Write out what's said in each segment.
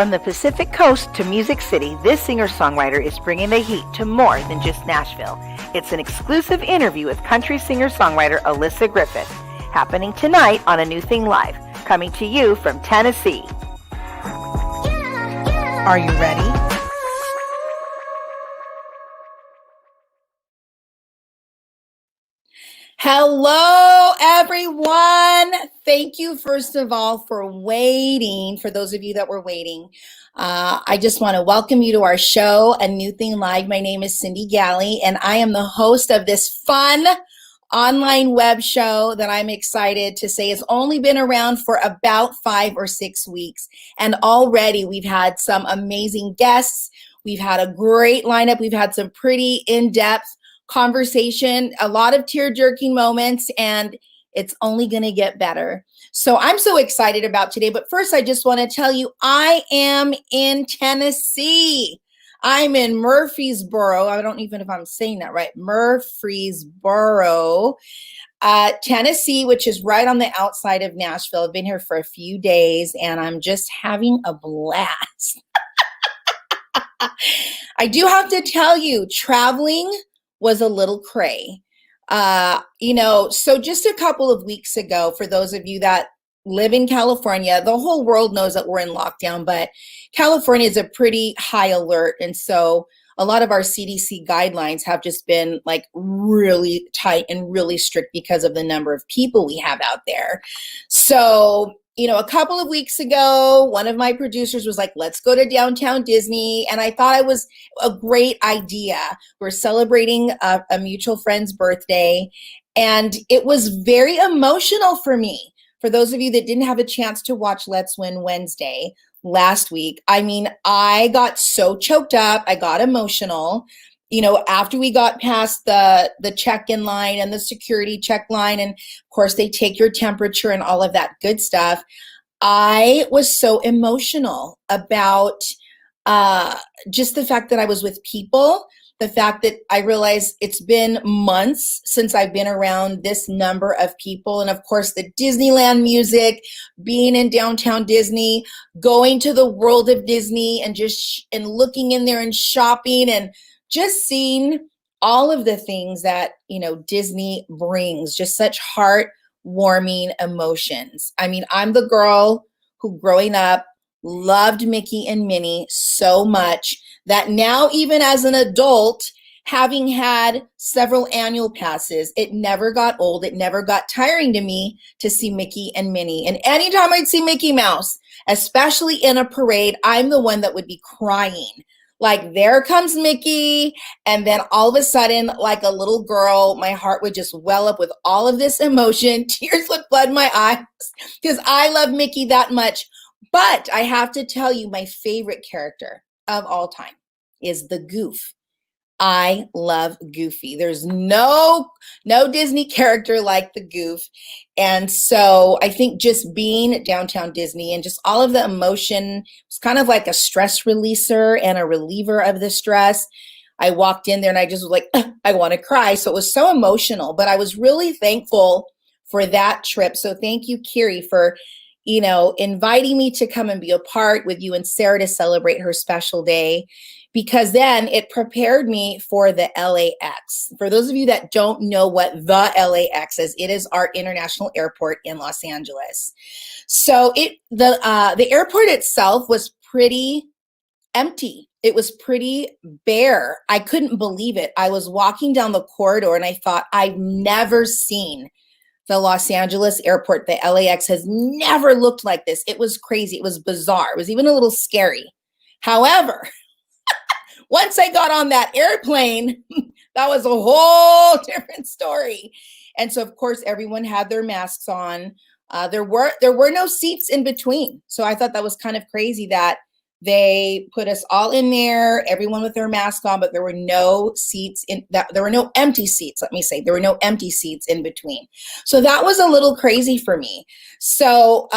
From the Pacific Coast to Music City, this singer-songwriter is bringing the heat to more than just Nashville. It's an exclusive interview with country singer-songwriter Alissa Griffith, happening tonight on A New Thing Live, coming to you from Tennessee. Are you ready? Hello, everyone. Thank you, first of all, for waiting. For those of you that were waiting, I just want to welcome you to our show, A New Thing Live. My name is Cyndi Galley, and I am the host of this fun online web show that I'm excited to say has only been around for about 5 or 6 weeks. And already we've had some amazing guests. We've had a great lineup. We've had some pretty in-depth conversation, a lot of tear-jerking moments, and it's only going to get better. So I'm so excited about today. But first, I just want to tell you, I am in Tennessee. I'm in Murfreesboro. I don't even know if I'm saying that right. Murfreesboro, Tennessee, which is right on the outside of Nashville. I've been here for a few days, and I'm just having a blast. I do have to tell you, traveling was a little cray. So just a couple of weeks ago, for those of you that live in California, the whole world knows that we're in lockdown, but California is a pretty high alert. And so a lot of our CDC guidelines have just been like really tight and really strict because of the number of people we have out there. So a couple of weeks ago, one of my producers was like, let's go to downtown Disney. And I thought it was a great idea. We're celebrating a mutual friend's birthday. And it was very emotional for me. For those of you that didn't have a chance to watch Let's Win Wednesday last week, I got so choked up. I got emotional. After we got past the check-in line and the security check line, and of course they take your temperature and all of that good stuff, I was so emotional about just the fact that I was with people, the fact that I realized it's been months since I've been around this number of people, and of course the Disneyland music, being in downtown Disney, going to the world of Disney and and looking in there and shopping and just seeing all of the things that, Disney brings, just such heartwarming emotions. I'm the girl who growing up loved Mickey and Minnie so much that now, even as an adult, having had several annual passes, it never got old. It never got tiring to me to see Mickey and Minnie. And anytime I'd see Mickey Mouse, especially in a parade, I'm the one that would be crying. Like, there comes Mickey, and then all of a sudden, like a little girl, my heart would just well up with all of this emotion. Tears would flood my eyes because I love Mickey that much. But I have to tell you, my favorite character of all time is the Goof. I love Goofy. There's no Disney character like the Goof. And so I think just being at downtown Disney and just all of the emotion was kind of like a stress releaser and a reliever of the stress. I walked in there and I just was like, I want to cry. So it was so emotional, but I was really thankful for that trip. So thank you, Kiri, for inviting me to come and be a part with you and Sarah to celebrate her special day, because then it prepared me for the LAX. For those of you that don't know what the LAX is, it is our international airport in Los Angeles. So the airport itself was pretty empty. It was pretty bare. I couldn't believe it. I was walking down the corridor and I thought, I've never seen the Los Angeles airport. The LAX has never looked like this. It was crazy. It was bizarre. It was even a little scary. However, once I got on that airplane, that was a whole different story. And so, of course, everyone had their masks on. There were no seats in between. So I thought that was kind of crazy that they put us all in there, everyone with their mask on, but there were no seats there were no empty seats. Let me say, there were no empty seats in between. So that was a little crazy for me. So,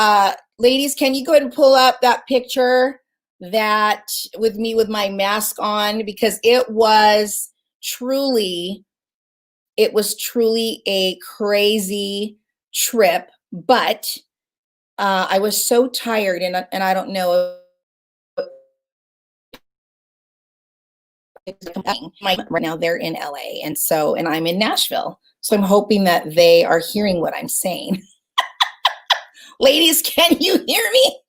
ladies, can you go ahead and pull up that picture that with me with my mask on, because it was truly a crazy trip, but I was so tired, and I don't know right now they're in LA, and I'm in Nashville. So I'm hoping that they are hearing what I'm saying. Ladies, can you hear me?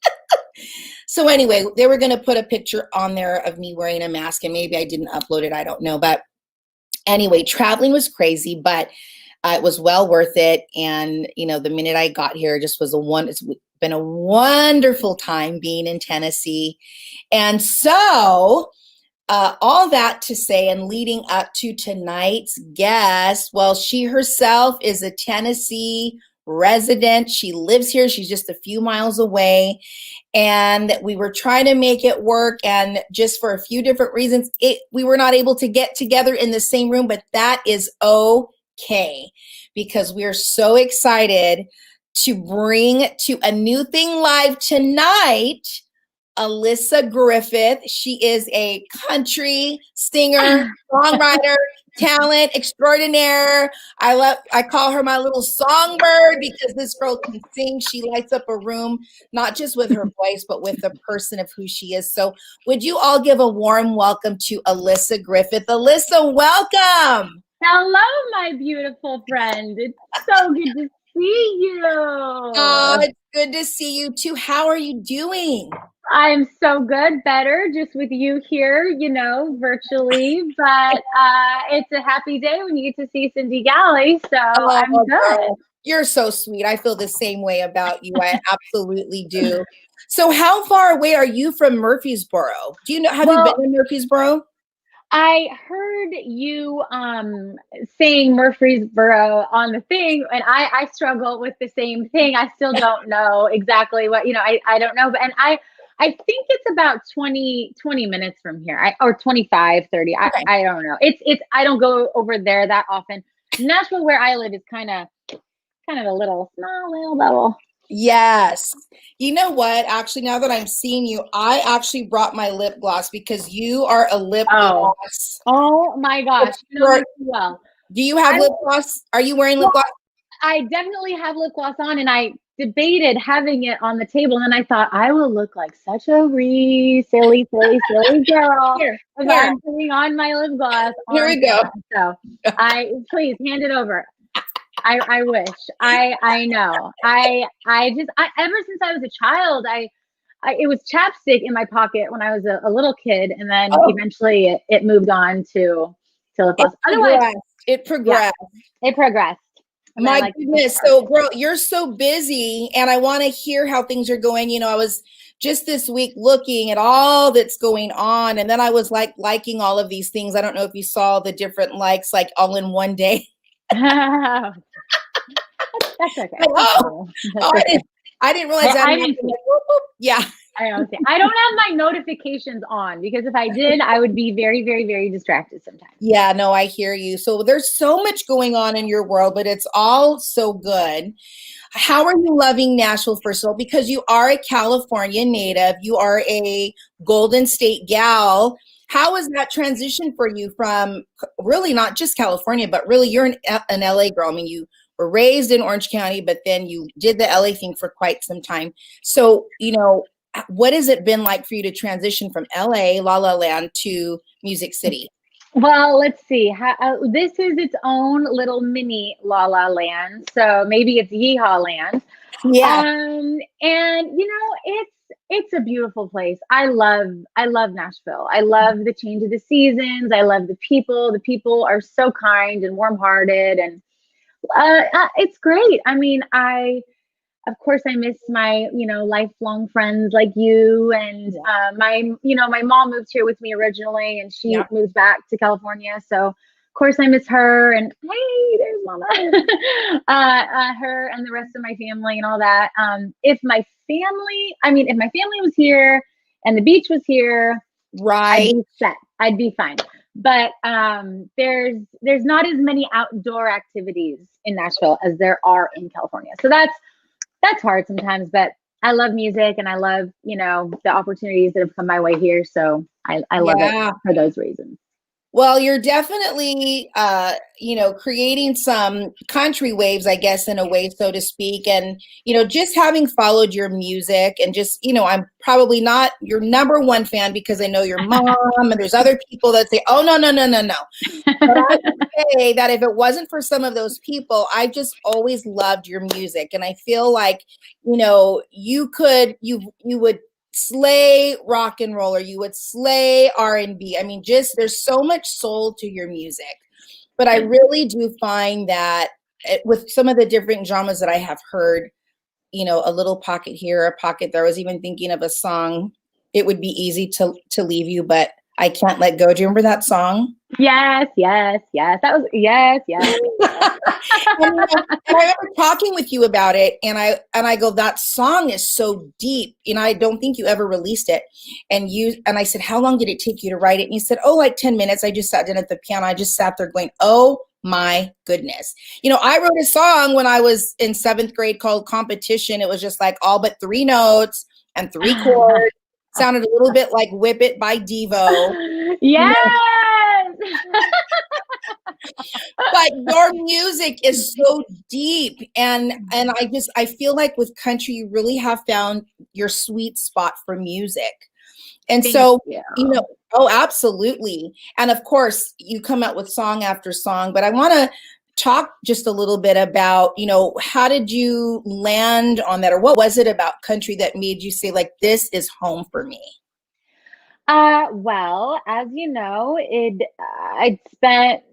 So anyway, they were going to put a picture on there of me wearing a mask, and maybe I didn't upload it. I don't know. But anyway, traveling was crazy, but it was well worth it. And, the minute I got here, it's been a wonderful time being in Tennessee. And so all that to say, and leading up to tonight's guest, well, she herself is a Tennessee resident. She lives here. She's just a few miles away. And we were trying to make it work. And just for a few different reasons, we were not able to get together in the same room, but that is okay, because we are so excited to bring to a new thing live tonight, Alissa Griffith. She is a country singer, songwriter, talent extraordinaire. I call her my little songbird, because this girl can sing. She lights up a room, not just with her voice, but with the person of who she is. So would you all give a warm welcome to Alissa Griffith? Alissa, welcome. Hello, my beautiful friend. It's so good to see you. Oh, it's good to see you too. How are you doing? I'm so good, better, just with you here, virtually. But it's a happy day when you get to see Cyndi Galley, so I'm good. Girl, you're so sweet. I feel the same way about you. I absolutely do. So how far away are you from Murfreesboro? Have you been in Murfreesboro? I heard you saying Murfreesboro on the thing, and I struggle with the same thing. I still don't know exactly what, I don't know. And I think it's about 20 minutes from here, or 25, 30. Okay. I don't know. It's I don't go over there that often. Nashville, where I live, is kind of a little small little bubble. Yes. You know what? Actually, now that I'm seeing you, I actually brought my lip gloss, because you are a lip gloss. Oh my gosh. You know me well. Do you have lip gloss? Are you wearing lip gloss? I definitely have lip gloss on, and I debated having it on the table, and I thought I will look like such a silly girl if I'm putting on my lip gloss. Here we go. So please hand it over. I wish. I know. I ever since I was a child, it was chapstick in my pocket when I was a little kid, and then eventually it moved on to lip gloss. It progressed. Yeah, it progressed. My goodness. So, girl, you're so busy, and I want to hear how things are going. I was just this week looking at all that's going on, and then I was liking all of these things. I don't know if you saw the different likes, like all in one day. That's okay. I didn't realize that. Yeah. I don't have my notifications on, because if I did, I would be very, very, very distracted sometimes. Yeah, no, I hear you. So there's so much going on in your world, but it's all so good. How are you loving Nashville, first of all? Because you are a California native. You are a Golden State gal. How is that transition for you from really not just California, but really you're an LA girl? I mean, you were raised in Orange County, but then you did the LA thing for quite some time. So, what has it been like for you to transition from LA, La La Land, to Music City? Well, let's see. This is its own little mini La La Land. So maybe it's Yeehaw Land. Yeah. And it's a beautiful place. I love Nashville. I love the change of the seasons. I love the people. The people are so kind and warm-hearted, and it's great. I mean, of course, I miss my, lifelong friends like you, and my mom moved here with me originally, and she moved back to California. So of course I miss her, and hey, there's mama, her and the rest of my family and all that. If my family was here and the beach was here, right, I'd be set. I'd be fine. But there's not as many outdoor activities in Nashville as there are in California. So that's hard sometimes, but I love music, and I love, the opportunities that have come my way here. So I love it for those reasons. Well, you're definitely, creating some country waves, I guess, in a way, so to speak. And, just having followed your music and just, I'm probably not your number one fan because I know your mom and there's other people that say, oh, no, no, no, no, no. But I would say that if it wasn't for some of those people, I just always loved your music. And I feel like, you would slay rock and roll, or you would slay R&B. I mean, just there's so much soul to your music. But I really do find that with some of the different genres that I have heard, a little pocket here, a pocket there. I was even thinking of a song, It Would Be Easy to Leave You, but I Can't Let Go. Do you remember that song? Yes, yes, yes. That was yes, yes. And I remember talking with you about it, and I go, that song is so deep. I don't think you ever released it. And I said, how long did it take you to write it? And you said, oh, like 10 minutes. I just sat down at the piano. I just sat there going, oh my goodness. I wrote a song when I was in 7th grade called Competition. It was just like all but 3 notes and 3 chords. Sounded a little bit like Whip It by Devo. Yes. But your music is so deep, and I feel like with country you really have found your sweet spot for music. And Thank so you. Oh, absolutely. And of course you come out with song after song, but I want to talk just a little bit about, how did you land on that, or what was it about country that made you say, like, this is home for me? Well, as you know, I'd spent,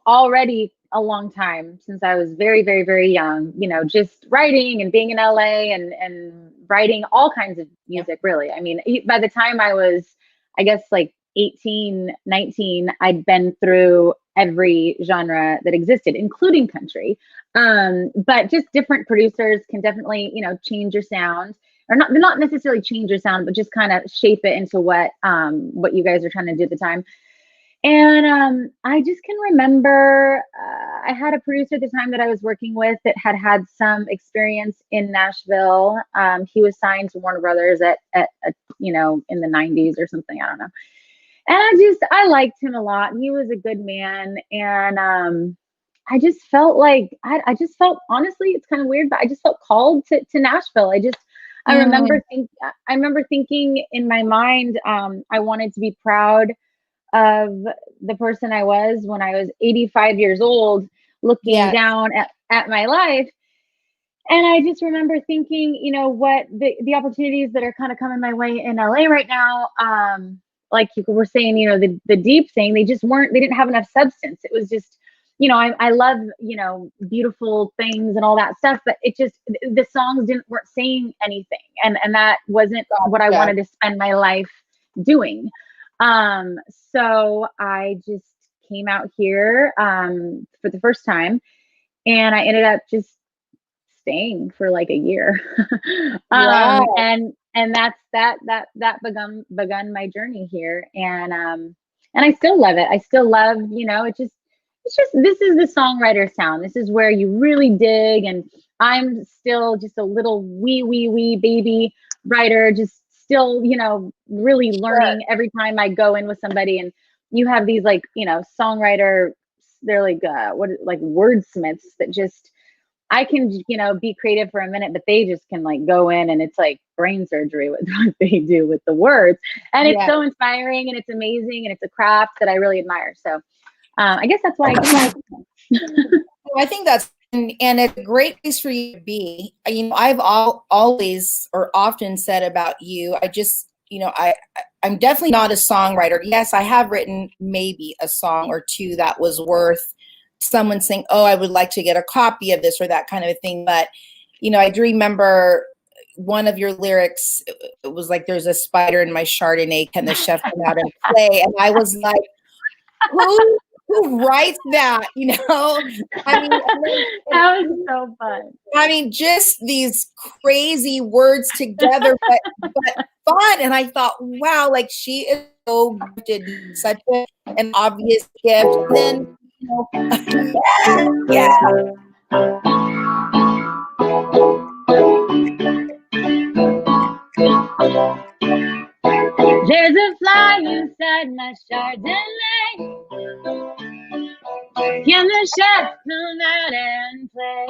already a long time since I was very, very, very young, just writing and being in LA and writing all kinds of music, really. I mean, by the time I was, I guess, like 18, 19, I'd been through every genre that existed, including country. But just different producers can definitely, change your sound, or not necessarily change your sound, but just kind of shape it into what you guys are trying to do at the time. And I just can remember I had a producer at the time that I was working with that had some experience in Nashville. He was signed to Warner Brothers at in the 90s or something. I don't know. And I liked him a lot. And he was a good man. And I just felt like, I just felt, honestly, it's kind of weird, but I just felt called to Nashville. I remember thinking in my mind, I wanted to be proud of the person I was when I was 85 years old, looking down at my life. And I just remember thinking, what the opportunities that are kind of coming my way in LA right now, like you were saying, the deep thing, they didn't have enough substance. It was just, I love, beautiful things and all that stuff, but the songs weren't saying anything. And that wasn't what I wanted to spend my life doing. So I just came out here, for the first time, and I ended up just staying for like a year. And that begun my journey here. And I still love it. I still love, it's just, this is the songwriter's town. This is where you really dig. And I'm still just a little wee baby writer, just still, really learning every time I go in with somebody. And you have these songwriter, they're like wordsmiths that just, I can, be creative for a minute, but they just can go in and it's like brain surgery with what they do with the words. And it's so inspiring and it's amazing. And it's a craft that I really admire. So I guess that's why I think that's, and it's a great place for you to be. I've always or often said about you, I'm definitely not a songwriter. Yes, I have written maybe a song or two that was worth someone saying, oh, I would like to get a copy of this or that kind of a thing. But, I do remember one of your lyrics, it was like, there's a spider in my Chardonnay, can the chef come out and play? And I was like, who writes that? I mean, that was so fun. I mean, just these crazy words together, but fun. And I thought, wow, like she is so gifted, such an obvious gift. And then, There's a fly inside my Chardonnay. Can the chefs come out and play?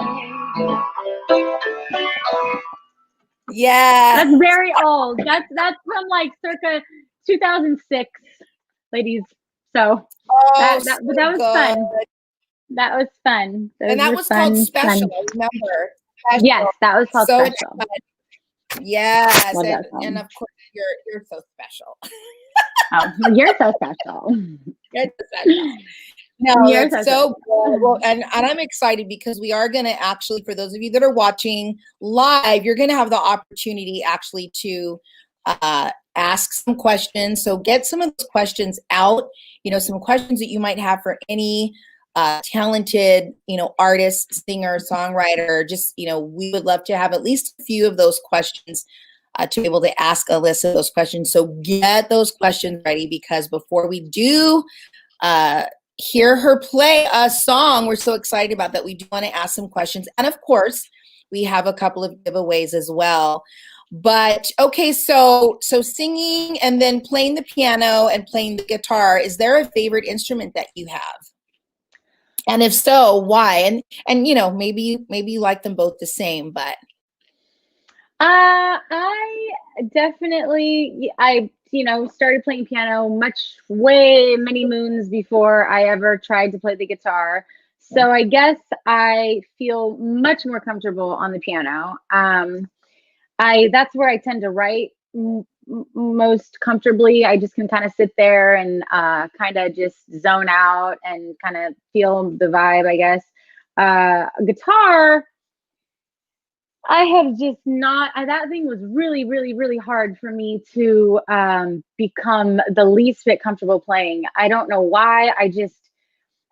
Yeah. That's very old. That's from like circa 2006, ladies. So Oh, that so but that was good. fun. That was fun. And that was called Special, remember? Special. Yes, that was called So Special. yes, Love that and song. of course you're so special. Oh, well, you're so special. You're so special. No, You're it's so so special. good. Well, and I'm excited because we are going to actually, for those of you that are watching live, you're going to have the opportunity actually to ask some questions. So get some of those questions out, some questions that you might have for any talented, artist, singer, songwriter. Just, we would love to have at least a few of those questions to be able to ask Alissa those questions. So get those questions ready, because before we do hear her play a song we're so excited about, that we do want to ask some questions. And of course, we have a couple of giveaways as well. But okay, so singing and then playing the piano and playing the guitar, is there a favorite instrument that you have? And if so, why? And maybe you like them both the same, but I definitely started playing piano many moons before I ever tried to play the guitar. So I guess I feel much more comfortable on the piano. That's where I tend to write most comfortably. I just can kind of sit there and kind of just zone out and kind of feel the vibe, I guess. Guitar, I have just not, that thing was really, really, really hard for me to become the least bit comfortable playing. I don't know why. I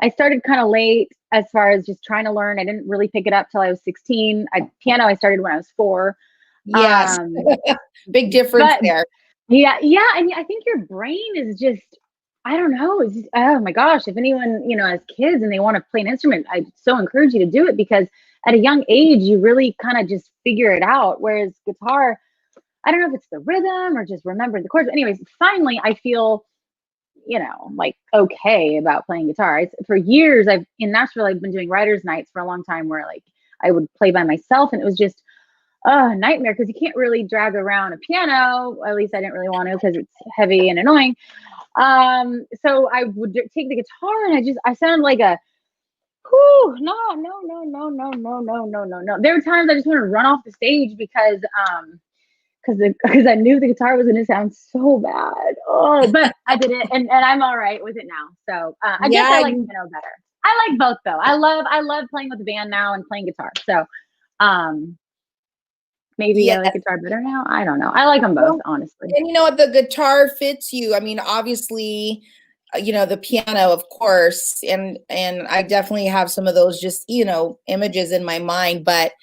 started kind of late as far as just trying to learn. I didn't really pick it up till I was 16. Piano, I started when I was 4. yes, big difference there. Yeah. And I think your brain is just, I don't know. It's just, oh my gosh. If anyone, has kids and they want to play an instrument, I so encourage you to do it, because at a young age, you really kind of just figure it out. Whereas guitar, I don't know if it's the rhythm or just remembering the chords. But anyways, finally, I feel, like okay about playing guitar. For years, in Nashville, I've been doing writers' nights for a long time, where like I would play by myself, and it was just a nightmare, because you can't really drag around a piano. At least I didn't really want to, because it's heavy and annoying. So I would take the guitar, and I sounded like a, whew, no. There were times I just wanted to run off the stage because I knew the guitar was going to sound so bad. Oh, but I did it, and I'm all right with it now. So I guess I like piano better. I like both though. I love playing with the band now and playing guitar. So maybe I like guitar better now. I don't know. I like them both, honestly. And the guitar fits you. I mean, obviously, the piano, of course, and I definitely have some of those just, images in my mind, but,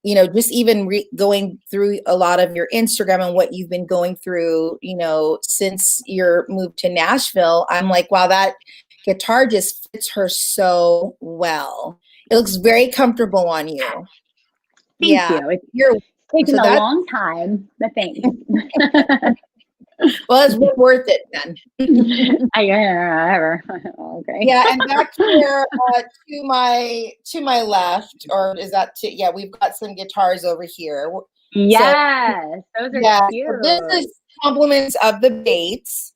just even going through a lot of your Instagram and what you've been going through, since your move to Nashville, I'm like, wow, that guitar just fits her so well. It looks very comfortable on you. Thank you. You're taking a long time, but thanks. Well, it's worth it then. Okay. Yeah, and back here to my left, or is that we've got some guitars over here. Yes, so, those are cute. So this is compliments of the Bates.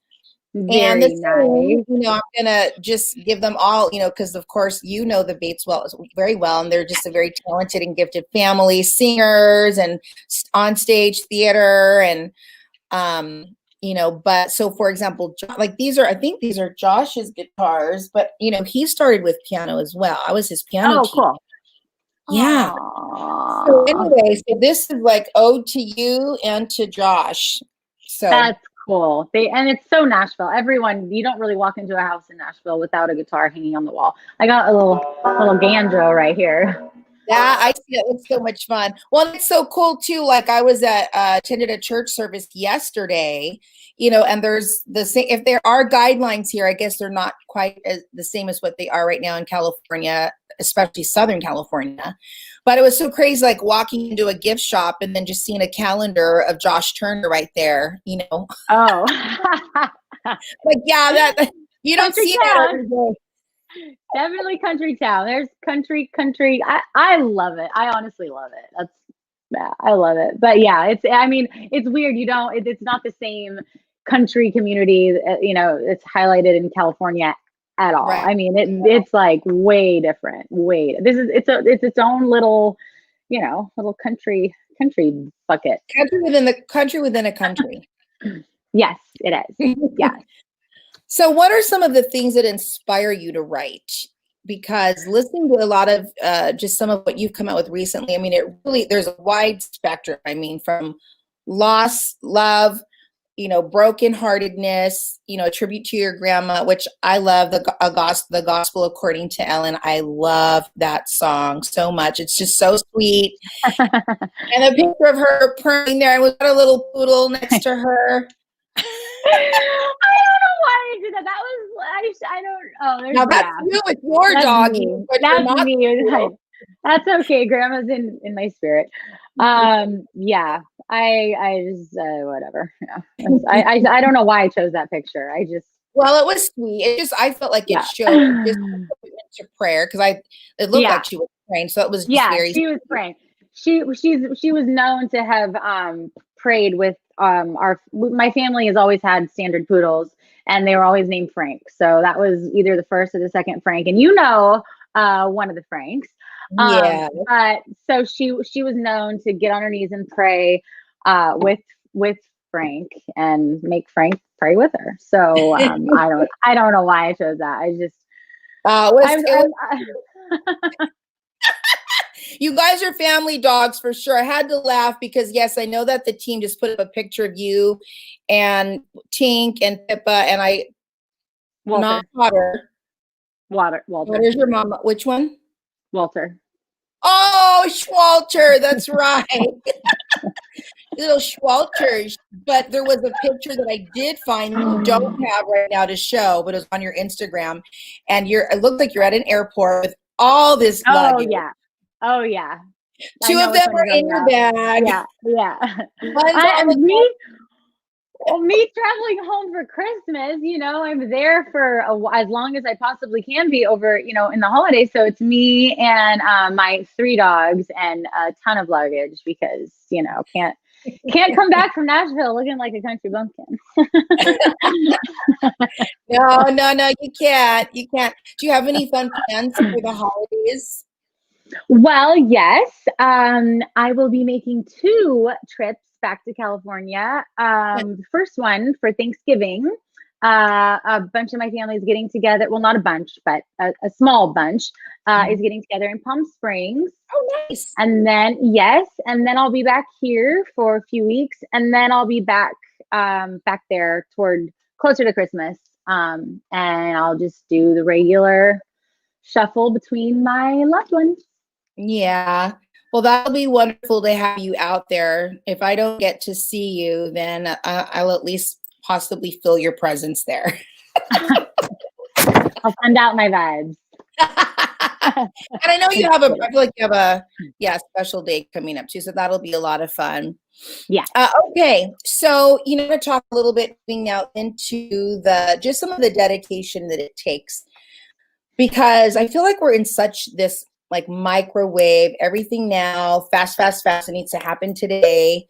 Very nice. I'm gonna just give them all, because of course the Bates very well, and they're just a very talented and gifted family, singers and on stage theater, and but so for example, like I think these are Josh's guitars, but he started with piano as well. I was his piano teacher. Cool. Yeah. Aww. So anyway, so this is like ode to you and to Josh. So that's cool. And it's so Nashville. You don't really walk into a house in Nashville without a guitar hanging on the wall. I got a little Gandro right here. Yeah, I see it. It's so much fun. Well, it's so cool too. Like I was attended a church service yesterday, and there's if there are guidelines here, I guess they're not quite the same as what they are right now in California, especially Southern California. But it was so crazy, like walking into a gift shop and then just seeing a calendar of Josh Turner right there, Oh. like, yeah, that you don't see that every day. Definitely country town. There's country. I love it. I honestly love it. Yeah, I love it. But yeah, I mean, it's weird. It's not the same country community, it's highlighted in California at all. Right. I mean, it's like way different. It's its own little, little country bucket. Country within a country. Yes, it is. Yeah. So what are some of the things that inspire you to write? Because listening to a lot of just some of what you've come out with recently, I mean, there's a wide spectrum. I mean, from loss, love, brokenheartedness, a tribute to your grandma, which I love, the gospel according to Ellen. I love that song so much. It's just so sweet. And a picture of her purring there, and we've got a little poodle next to her. I don't know why I did that. That was I don't. Oh, there's now that's you with your dog. That's me. That's okay. Grandma's in my spirit. Yeah. I just whatever. Yeah. I don't know why I chose that picture. Well, it was sweet. I felt like it showed just to prayer because it looked like she was praying. So it was just very. She was praying. She was known to have prayed with my family has always had standard poodles, and they were always named Frank. So that was either the first or the second Frank, and one of the Franks. Yeah. But so she was known to get on her knees and pray with Frank and make Frank pray with her. So I don't know why I chose that. I just you guys are family dogs for sure. I had to laugh because yes, I know that the team just put up a picture of you and Tink and Pippa and not Walter. Walter's your mama. Which one? Walter. Oh, Schwalter. That's right. Little Schwalters. But there was a picture that I did find that you don't have right now to show, but it was on your Instagram. And it looked like you're at an airport with all this luggage. Oh yeah. Two of them are in your bag. Yeah. Me traveling home for Christmas, I'm there for as long as I possibly can be over, in the holidays. So it's me and my 3 dogs and a ton of luggage because, can't come back from Nashville looking like a country bumpkin. No, you can't. You can't. Do you have any fun plans for the holidays? Well, yes. I will be making 2 trips back to California. The first one for Thanksgiving. A bunch of my family is getting together. Well, not a bunch, but a small bunch is getting together in Palm Springs. Oh, nice. And then, I'll be back here for a few weeks. And then I'll be back there closer to Christmas. And I'll just do the regular shuffle between my loved ones. Yeah. Well, that'll be wonderful to have you out there. If I don't get to see you, then I'll at least possibly feel your presence there. I'll send out my vibes. And I know I feel like you have a special day coming up too. So that'll be a lot of fun. Yeah. Okay. So, to talk a little bit now into just some of the dedication that it takes, because I feel like we're in such this like microwave, everything now, fast, it needs to happen today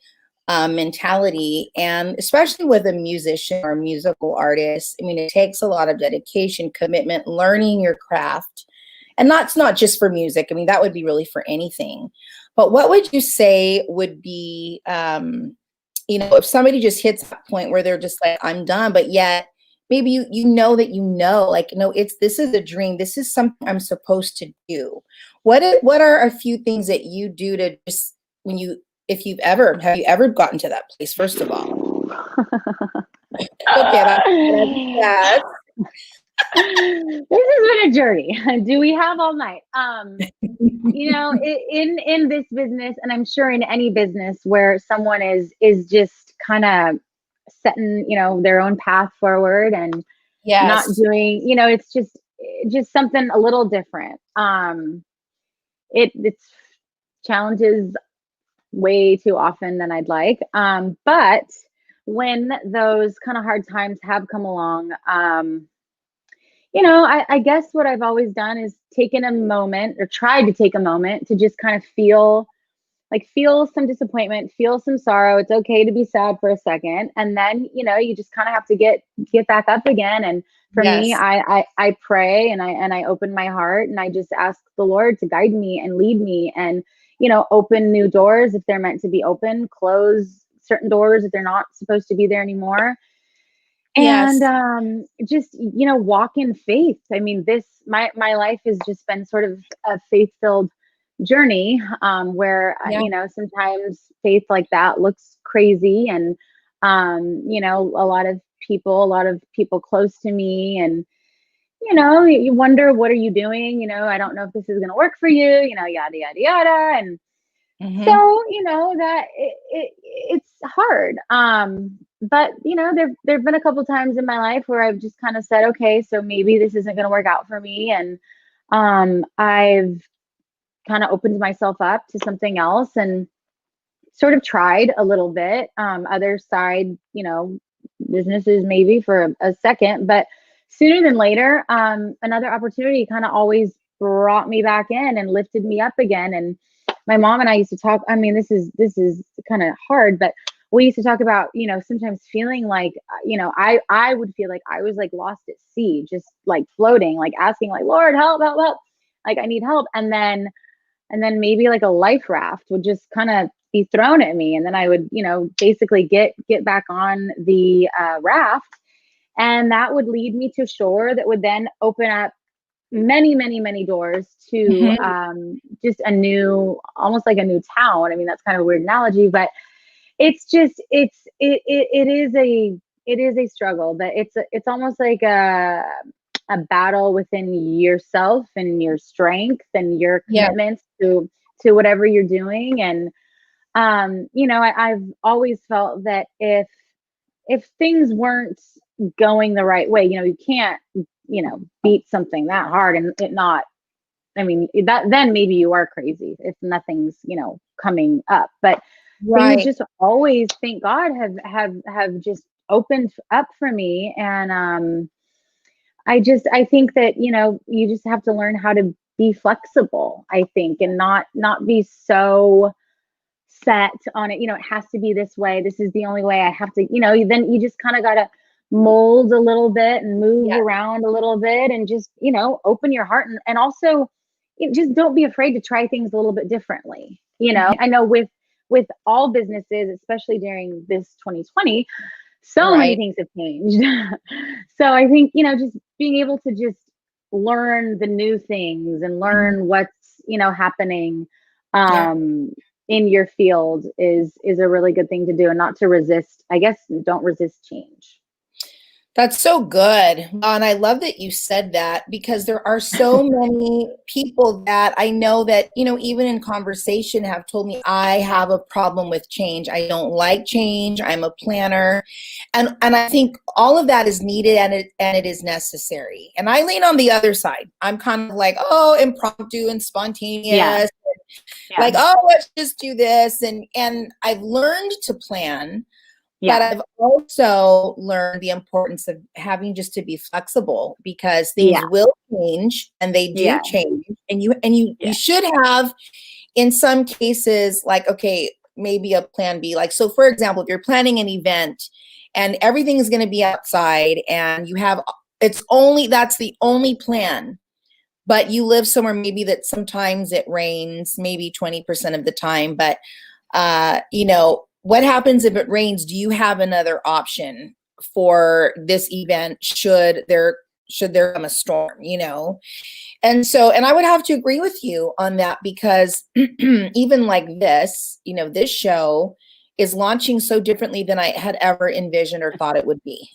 mentality. And especially with a musician or a musical artist, I mean, it takes a lot of dedication, commitment, learning your craft. And that's not just for music. I mean, that would be really for anything. But what would you say would be, if somebody just hits that point where they're just like, I'm done, but yet maybe this is a dream. This is something I'm supposed to do. What are a few things that you do to just have you ever gotten to that place, first of all? Okay, this has been a journey. Do we have all night? In this business, and I'm sure in any business where someone is just kind of setting, their own path forward and not doing, it's just something a little different. It's challenges way too often than I'd like. But when those kind of hard times have come along, I guess what I've always done is taken a moment, or tried to take a moment, to just kind of feel some disappointment, feel some sorrow. It's okay to be sad for a second. And then, you just kind of have to get back up again. And for me, Yes. I pray, and I open my heart, and I just ask the Lord to guide me and lead me, and, open new doors if they're meant to be open, close certain doors if they're not supposed to be there anymore. Yes. And just, walk in faith. I mean, my life has just been sort of a faith-filled journey, where, Yeah. sometimes faith like that looks crazy. And, a lot of people close to me, and, you wonder, what are you doing? I don't know if this is going to work for you, yada, yada, yada. And Mm-hmm. so, that it's hard. But there've been a couple times in my life where I've just kind of said, okay, so maybe this isn't going to work out for me. And, I've kind of opened myself up to something else, and sort of tried a little bit, other side, businesses maybe for a second, but sooner than later, another opportunity kind of always brought me back in and lifted me up again. And my mom and I used to talk. I mean, this is kind of hard, but we used to talk about, sometimes feeling like, I would feel like I was like lost at sea, just like floating, like asking, like, Lord, help, help, help. Like, I need help. And then maybe like a life raft would just kind of be thrown at me. And then I would, basically get back on the raft. And that would lead me to shore, that would then open up many, many, many doors to Mm-hmm. just almost like a new town. I mean, that's kind of a weird analogy, but it's just, it is a struggle, but it's almost like a battle within yourself and your strength and your Yeah. commitments to whatever you're doing. And I've always felt that if things weren't going the right way, you can't, beat something that hard and it not. I mean, that then maybe you are crazy if nothing's, coming up. But things Right. just always, thank God, have just opened up for me. And I think that, you just have to learn how to be flexible, I think, and not be so set on it. It has to be this way. This is the only way. I have to, then you just kind of got to mold a little bit and move Yeah. around a little bit, and just, open your heart, and also, just don't be afraid to try things a little bit differently. Mhm. I know with all businesses, especially during this 2020, so many Right. things have changed. So I think, just being able to just learn the new things and Mhm. learn what's, happening Yeah. um in your field is a really good thing to do, and not to resist. I guess, don't resist change. That's so good. And I love that you said that, because there are so many people that I know that, even in conversation have told me, I have a problem with change. I don't like change. I'm a planner. And I think all of that is needed, and it is necessary. And I lean on the other side. I'm kind of like, oh, impromptu and Yeah. spontaneous. Yeah. Like, oh, let's just do this. And I've learned to plan. But Yeah. I've also learned the importance of having just to be flexible, because things Yeah. will change, and they do Yeah. change. And you Yeah. should have, in some cases, like, okay, maybe a plan B. Like, so for example, if you're planning an event and everything is going to be outside, and that's the only plan, but you live somewhere maybe that sometimes it rains, maybe 20% of the time, but what happens if it rains? Do you have another option for this event should there come a storm, and I would have to agree with you on that, because even like this show is launching so differently than I had ever envisioned or thought it would be.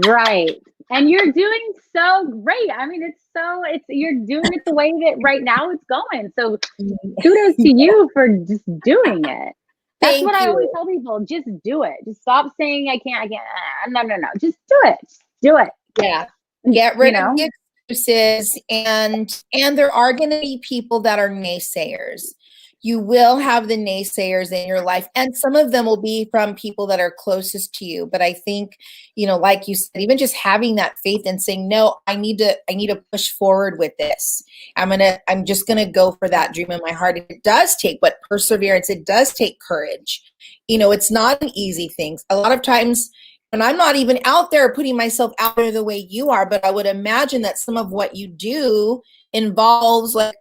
Right. And you're doing so great. I mean, you're doing it the way that right now it's going. So kudos to you for just doing it. That's what Thank I always you. tell people. Just do it. Just stop saying I can't. No, no, no. Just do it. Just do it. Yeah. Get You rid of know? the excuses, and there are going to be people that are naysayers. you will have the naysayers in your life, and some of them will be from people that are closest to you. But I think, like you said, even just having that faith and saying, no, I need to push forward with this. I'm just gonna go for that dream in my heart. It does take perseverance. It does take courage. It's not an easy thing. A lot of times, and I'm not even out there putting myself out there the way you are, but I would imagine that some of what you do involves like,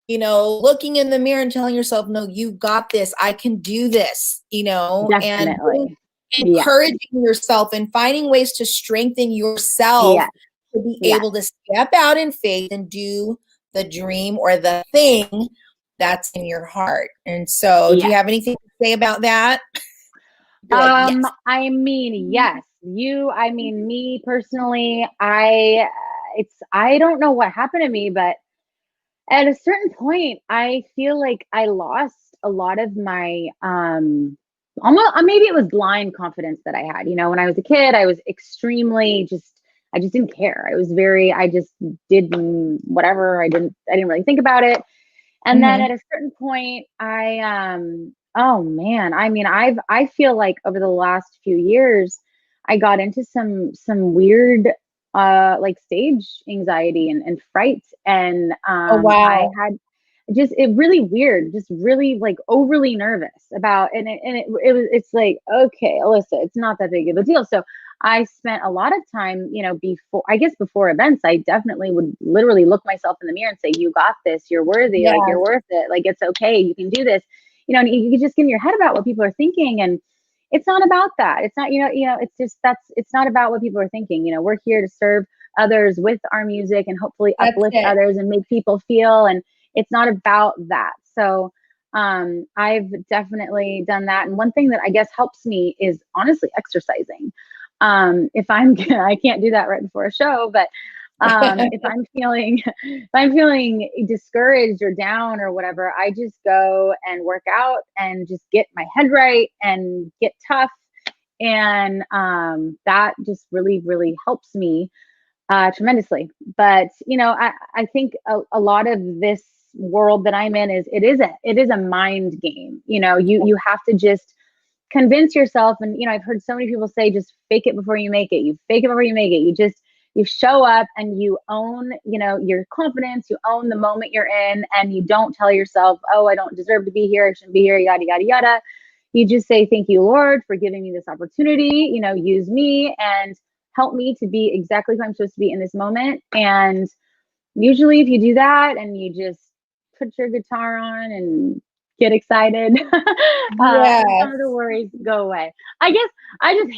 looking in the mirror and telling yourself, no, you got this. I can do this, Definitely. and encouraging yourself and finding ways to strengthen yourself to be able to step out in faith and do the dream or the thing that's in your heart. And so do you have anything to say about that? Yes. I mean, yes. Me personally, I don't know what happened to me, but at a certain point, I feel like I lost a lot of my, almost, maybe it was blind confidence that I had. When I was a kid, I was extremely I just didn't care. I just did whatever. I didn't really think about it. And then at a certain point, oh man, I feel like over the last few years, I got into some weird, like stage anxiety and fright. And, I had it really weird, just really like overly nervous about, it's like, okay, Alissa, it's not that big of a deal. So I spent a lot of time, before events, I definitely would literally look myself in the mirror and say, you got this, you're worthy, like you're worth it, like it's okay, you can do this, and you just get in your head about what people are thinking. And it's not about that. It's not, it's not about what people are thinking. We're here to serve others with our music and hopefully uplift others and make people feel, and it's not about that. So I've definitely done that. And one thing that I guess helps me is honestly exercising. If I can't do that right before a show, but if I'm feeling discouraged or down or whatever, I just go and work out and just get my head right and get tough. And that just really, really helps me tremendously. But, I think a lot of this world that I'm in it is a mind game. You have to just convince yourself. And, I've heard so many people say, just fake it before you make it. You fake it before you make it. You show up and you own, your confidence, you own the moment you're in, and you don't tell yourself, oh, I don't deserve to be here, I shouldn't be here, yada, yada, yada. You just say, thank you, Lord, for giving me this opportunity, use me and help me to be exactly who I'm supposed to be in this moment. And usually if you do that and you just put your guitar on and get excited, some of the worries go away. I guess I just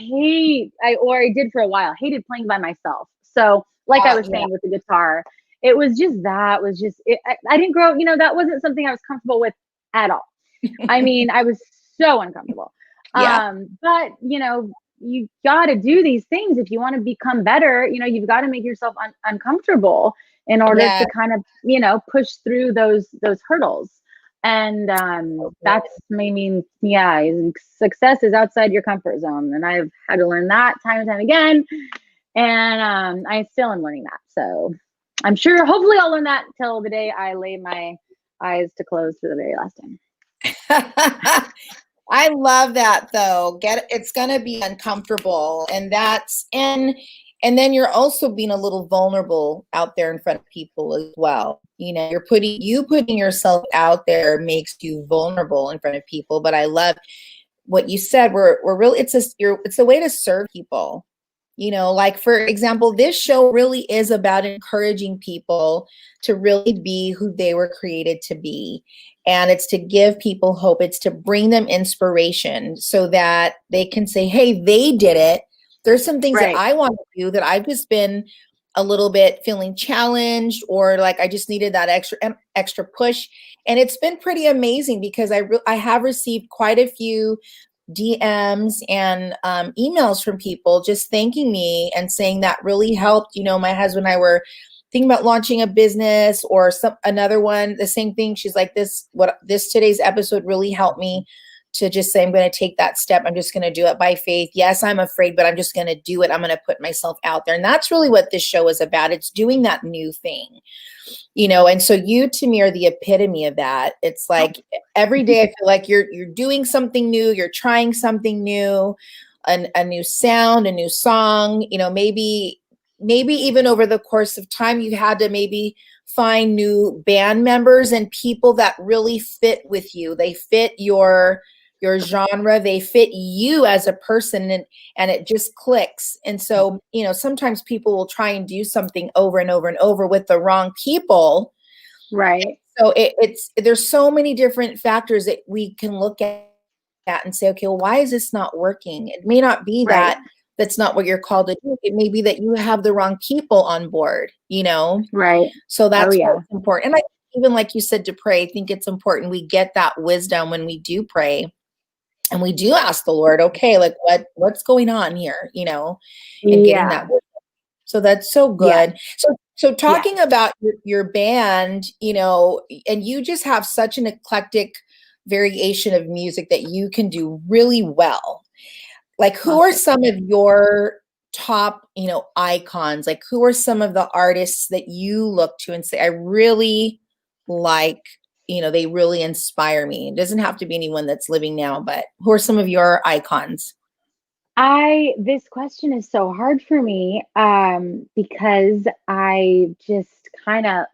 I did for a while, hated playing by myself. So like I was saying with the guitar, it was just, I didn't grow up, that wasn't something I was comfortable with at all. I mean, I was so uncomfortable. But you got to do these things if you want to become better. You've got to make yourself uncomfortable in order to kind of, push through those hurdles. And that's, success is outside your comfort zone. And I've had to learn that time and time again. And I still am learning that. So I'm sure, hopefully I'll learn that till the day I lay my eyes to close for the very last time. I love that though. It's going to be uncomfortable, and then you're also being a little vulnerable out there in front of people as well. You're putting yourself out there makes you vulnerable in front of people. But I love what you said. We're really, it's a way to serve people. Like for example, this show really is about encouraging people to really be who they were created to be. And it's to give people hope. It's to bring them inspiration so that they can say, hey, they did it. There's some things that I want to do that I've just been a little bit feeling challenged, or like I just needed that extra push. And it's been pretty amazing because I have received quite a few DMs and emails from people just thanking me and saying that really helped. My husband and I were thinking about launching a business or another one, the same thing. She's like, today's episode really helped me to just say, I'm going to take that step. I'm just going to do it by faith. Yes, I'm afraid, but I'm just going to do it. I'm going to put myself out there. And that's really what this show is about. It's doing that new thing, and so you, to me, are the epitome of that. It's like every day I feel like you're doing something new. You're trying something new, a new sound, a new song, maybe even over the course of time, you had to maybe find new band members and people that really fit with you. They fit your genre, they fit you as a person, and it just clicks. And so, sometimes people will try and do something over and over and over with the wrong people. Right. So there's so many different factors that we can look at and say, okay, well, why is this not working? It may not be that that's not what you're called to do. It may be that you have the wrong people on board, Right. So that's what's important. And I, even like you said, to pray, I think it's important we get that wisdom when we do pray. And we do ask the Lord, okay, like what's going on here, and getting that wisdom. So that's so good. Yeah. So talking about your band, and you just have such an eclectic variation of music that you can do really well. Like, who are some of your top, icons? Like, who are some of the artists that you look to and say, I really like, they really inspire me? It doesn't have to be anyone that's living now, but who are some of your icons? This question is so hard for me, because I just kind of,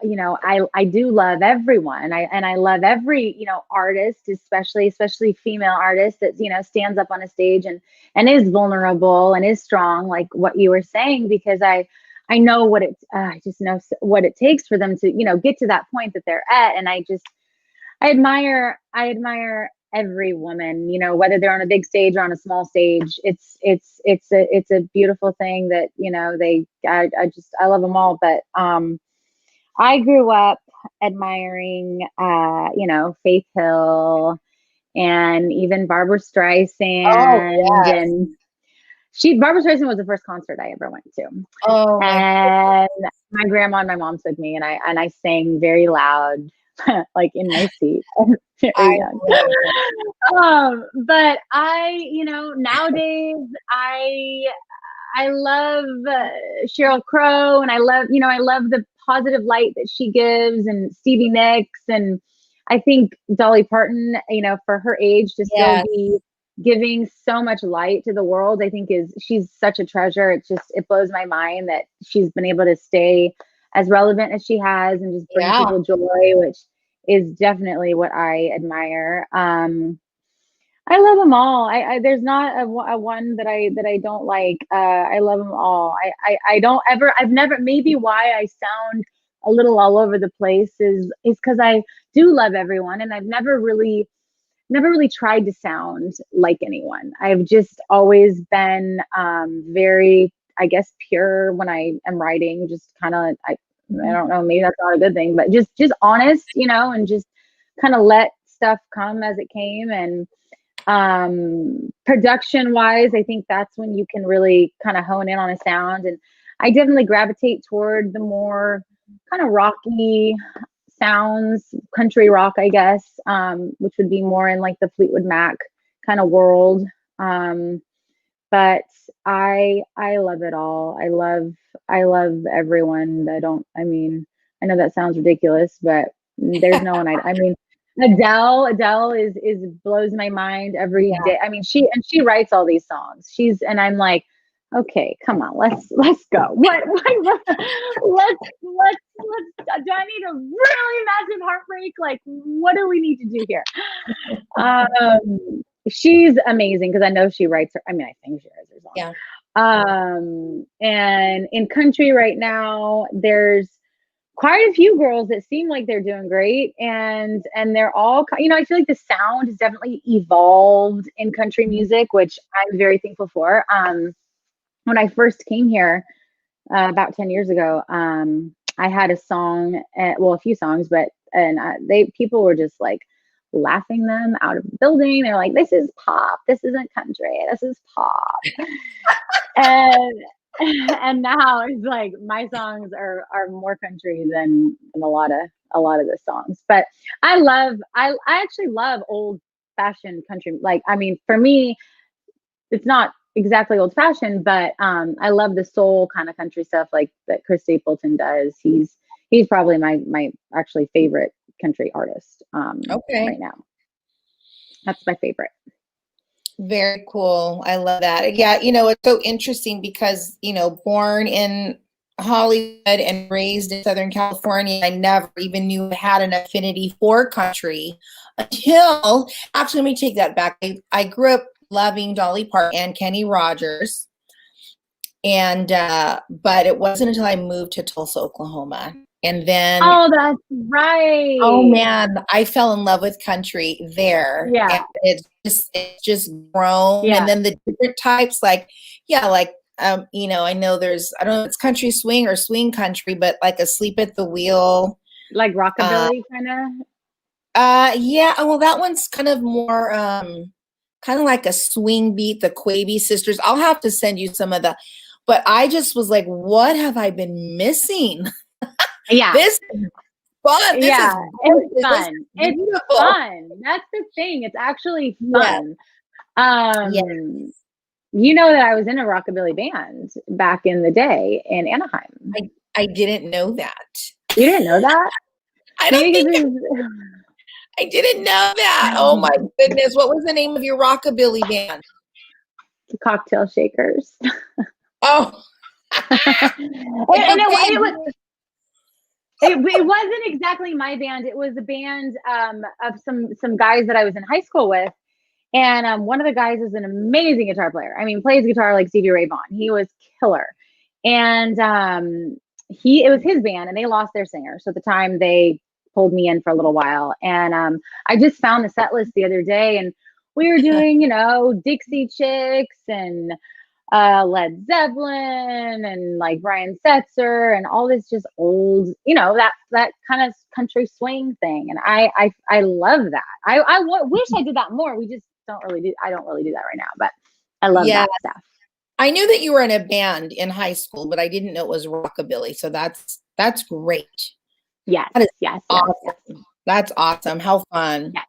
I do love everyone. I love every, artist, especially female artist that, stands up on a stage and is vulnerable and is strong, like what you were saying, because I know I just know what it takes for them to, get to that point that they're at. And I admire every woman, whether they're on a big stage or on a small stage. It's a beautiful thing that, I love them all. But I grew up admiring, Faith Hill and even Barbara Streisand. Oh, yes. And Barbara Streisand was the first concert I ever went to. Oh, and my grandma and my mom took me, and I sang very loud, like in my seat. Very young. But nowadays I love Sheryl Crow, and I love the positive light that she gives, and Stevie Nicks, and I think Dolly Parton, for her age to still be giving so much light to the world, I think she's such a treasure. It blows my mind that she's been able to stay as relevant as she has and just bring people joy, which is definitely what I admire. I love them all. There's not a one that I don't like. I love them all. I've never, maybe why I sound a little all over the place is because I do love everyone, and I've never really tried to sound like anyone. I've just always been very, I guess, pure when I am writing, just kind of, I don't know, maybe that's not a good thing, but just honest, and just kind of let stuff come as it came. And production wise, I think that's when you can really kind of hone in on a sound. And I definitely gravitate toward the more kind of rocky sounds, country rock, I guess, which would be more in like the Fleetwood Mac kind of world. But I love it all. I love everyone. I know that sounds ridiculous, but there's no one Adele is blows my mind every day. I mean, she writes all these songs. And I'm like, okay, come on, let's go. What do I need a really massive heartbreak? Like, what do we need to do here? She's amazing because I know she writes her. I think she writes her songs. Yeah. And in country right now, there's quite a few girls that seem like they're doing great, and they're all, I feel like the sound has definitely evolved in country music, which I'm very thankful for. When I first came here about 10 years ago, I had a song, a few songs, but people were just like laughing them out of the building. They're like, this is pop, this isn't country, this is pop. and now it's like my songs are more country than a lot of the songs. But I actually love old fashioned country. Like, I mean, for me, it's not exactly old fashioned, but I love the soul kind of country stuff like that Chris Stapleton does. He's probably my actually favorite country artist right now. That's my favorite. Very cool. I love that. Yeah, it's so interesting because, born in Hollywood and raised in Southern California, I never even knew I had an affinity for country until, actually, let me take that back. I grew up loving Dolly Parton and Kenny Rogers. And, but it wasn't until I moved to Tulsa, Oklahoma. And then, oh, that's right. Oh man, I fell in love with country there. Yeah. And it's just grown. Yeah. And then the different types, like, I know there's, I don't know if it's country swing or swing country, but like Asleep at the Wheel. Like rockabilly kind of? Yeah. Well, that one's kind of more, kind of like a swing beat, the Quavy sisters. I'll have to send you some of but I just was like, what have I been missing? Yeah. This is fun. It's fun. It's fun. That's the thing. It's actually fun. You know that I was in a rockabilly band back in the day in Anaheim. I didn't know that. You didn't know that? I didn't know that. Oh my goodness. What was the name of your rockabilly band? The Cocktail Shakers. Oh. It wasn't exactly my band. It was a band of some guys that I was in high school with. And one of the guys is an amazing guitar player. I mean, plays guitar like Stevie Ray Vaughan. He was killer. And it was his band, and they lost their singer. So at the time, they pulled me in for a little while. And I just found the set list the other day, and we were doing, Dixie Chicks and Led Zeppelin and like Brian Setzer and all this just old, that kind of country swing thing. And I love that. I wish I did that more. I don't really do that right now, but I love that stuff. I knew that you were in a band in high school, but I didn't know it was rockabilly. So that's great. Yes. That is awesome. Yes. That's awesome. How fun. Yeah,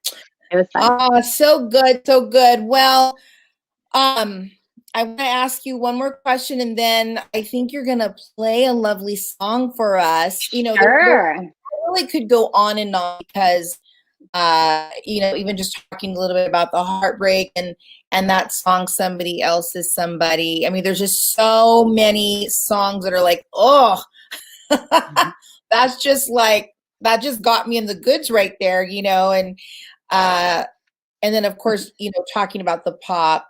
it was fun. Oh, so good. So good. Well, I want to ask you one more question, and then I think you're going to play a lovely song for us. Sure. I really could go on and on because, even just talking a little bit about the heartbreak and that song, Somebody Else Is Somebody. I mean, there's just so many songs that are like, oh, that just got me in the goods right there, and then of course, talking about the pop,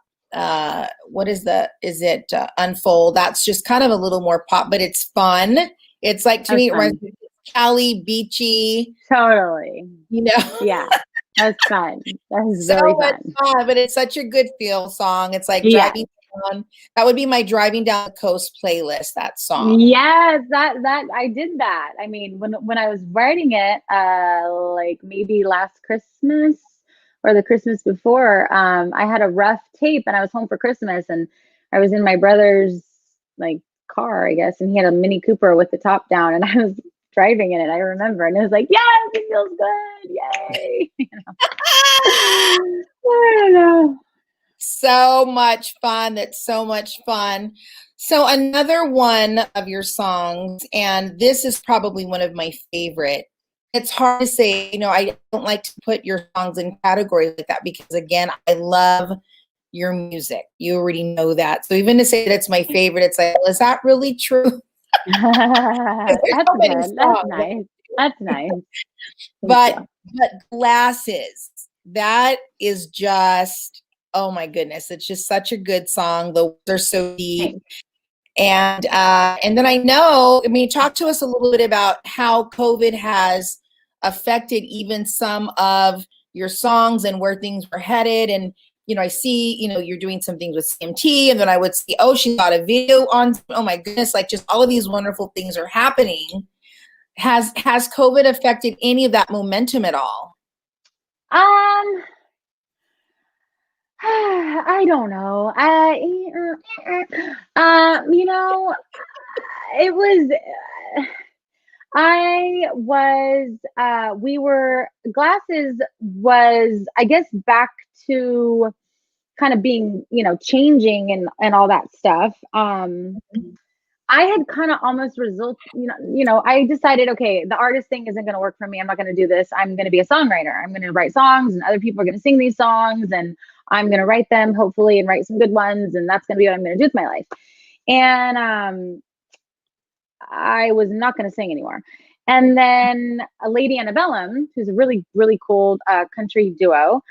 Unfold? That's just kind of a little more pop, but it's fun. It's like, to me, it reminds me of Cali, beachy. Totally. Yeah. That's fun. That's very fun. But it's such a good feel song. It's like driving down. That would be my driving down the coast playlist, that song. Yes, that I did that. I mean, when I was writing it, like maybe last Christmas or the Christmas before, I had a rough tape and I was home for Christmas and I was in my brother's like car, I guess, and he had a Mini Cooper with the top down and I was driving in it. I remember, and it was like, yes, it feels good, yay! I don't know. So much fun. It's so much fun. So another one of your songs, and this is probably one of my favorite. It's hard to say, I don't like to put your songs in categories like that because, again, I love your music. You already know that. So even to say that it's my favorite, it's like, well, is that really true? That's good. That's nice. That's nice. But Glasses, that is just, oh my goodness, it's just such a good song. The words are so deep. And then talk to us a little bit about how COVID has affected even some of your songs and where things were headed. And I see, you're doing some things with CMT, and then I would see, oh, she got a video on, oh my goodness, like just all of these wonderful things are happening. Has COVID affected any of that momentum at all? I don't know. It was, Glasses was, I guess, back to kind of being, changing and all that stuff. I had kind of almost I decided, okay, the artist thing isn't going to work for me. I'm not going to do this. I'm going to be a songwriter. I'm going to write songs and other people are going to sing these songs and I'm going to write them hopefully and write some good ones. And that's going to be what I'm going to do with my life. And I was not going to sing anymore. And then a Lady Antebellum, who's a really, really cool country duo,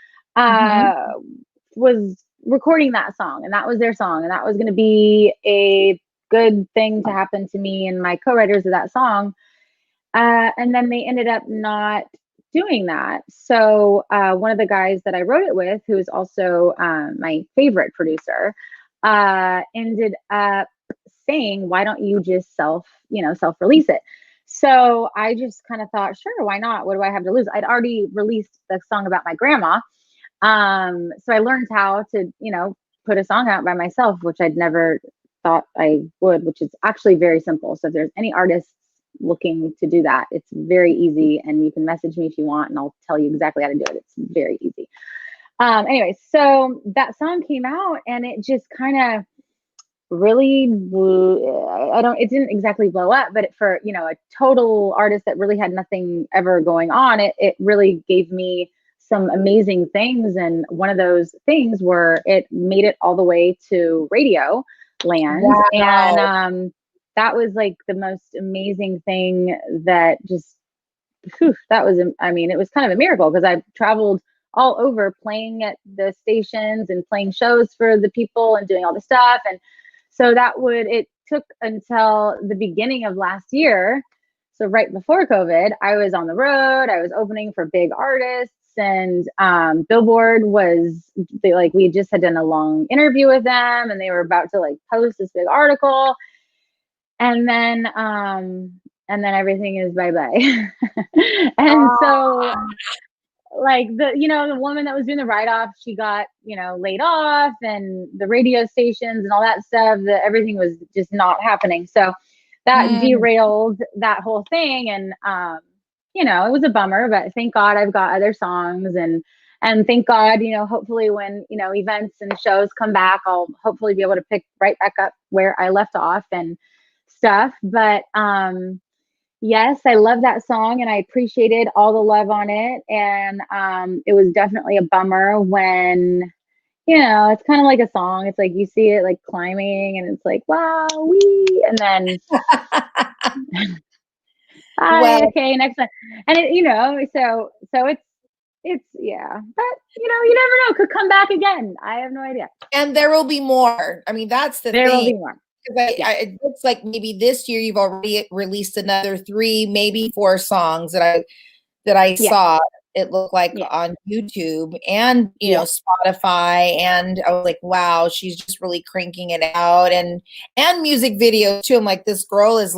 was recording that song. And that was their song. And that was going to be a good thing to happen to me and my co-writers of that song. And then they ended up not doing that. So one of the guys that I wrote it with, who is also my favorite producer, ended up saying, why don't you just self-release it? So I just kind of thought, sure, why not? What do I have to lose? I'd already released the song about my grandma. So I learned how to, put a song out by myself, which I'd never thought I would, which is actually very simple. So if there's any artists looking to do that, it's very easy. And you can message me if you want, and I'll tell you exactly how to do it. It's very easy. Anyway, so that song came out and it just kind of really it didn't exactly blow up, but for a total artist that really had nothing ever going on, it really gave me some amazing things. And one of those things were it made it all the way to radio land. Wow. And that was like the most amazing thing that just that was, it was kind of a miracle because I've traveled all over playing at the stations and playing shows for the people and doing all the stuff. And so it took until the beginning of last year. So right before COVID, I was on the road, I was opening for big artists, and Billboard we just had done a long interview with them and they were about to post this big article. And then everything is bye-bye. And so the woman that was doing the write-off, she got, laid off, and the radio stations and all that stuff, everything was just not happening. So that derailed that whole thing. And, it was a bummer, but thank God I've got other songs and thank God, hopefully when, events and shows come back, I'll hopefully be able to pick right back up where I left off and stuff. But, yes, I love that song and I appreciated all the love on it. And it was definitely a bummer when, it's kind of like a song. It's like you see it climbing and it's like, wow, wee. And then, okay, next time. And so it's, yeah. But, you never know. It could come back again. I have no idea. And there will be more. That's the thing. There will be more. It looks like maybe this year you've already released another 3, maybe 4 songs that I saw. It looked like on YouTube and Spotify, and I was like, wow, she's just really cranking it out, and music videos too. I'm like, this girl is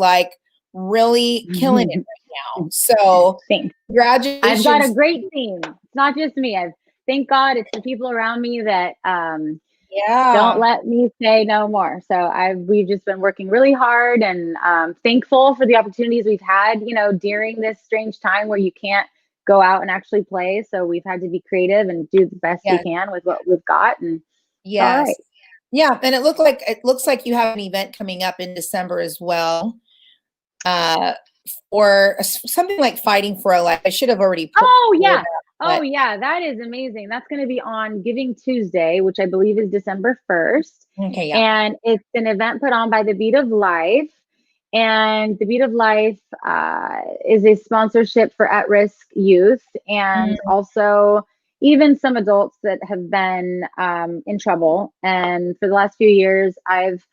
really killing it right now. So thanks. Congratulations. I've got a great team. It's not just me. Thank God it's the people around me that don't let me say no more. So we've just been working really hard and thankful for the opportunities we've had, during this strange time where you can't go out and actually play. So we've had to be creative and do the best we can with what we've got. And yes. Yeah. And it looks like you have an event coming up in December as well. Or something like Fighting for a Life. I should have already yeah, that is amazing. That's going to be on Giving Tuesday, which I believe is December 1st. Okay, yeah. And it's an event put on by the Beat of Life. And the Beat of Life is a sponsorship for at-risk youth and also even some adults that have been in trouble. And for the last few years, I've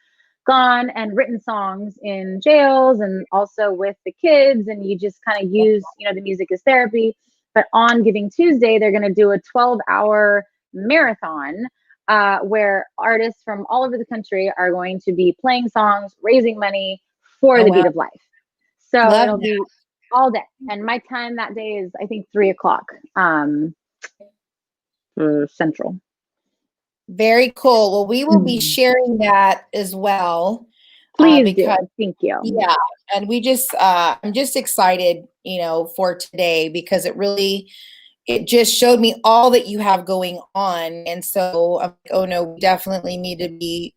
gone and written songs in jails and also with the kids, and you just kind of use the music as therapy. But on Giving Tuesday, they're going to do a 12-hour marathon where artists from all over the country are going to be playing songs, raising money for the Beat of Life. So it'll be all day, and my time that day is I think 3:00 Central. Very cool. Well, we will be sharing that as well. Please do. Thank you. Yeah, And we just, I'm just excited, for today because it just showed me all that you have going on. And so I'm like, oh no, we definitely need to be,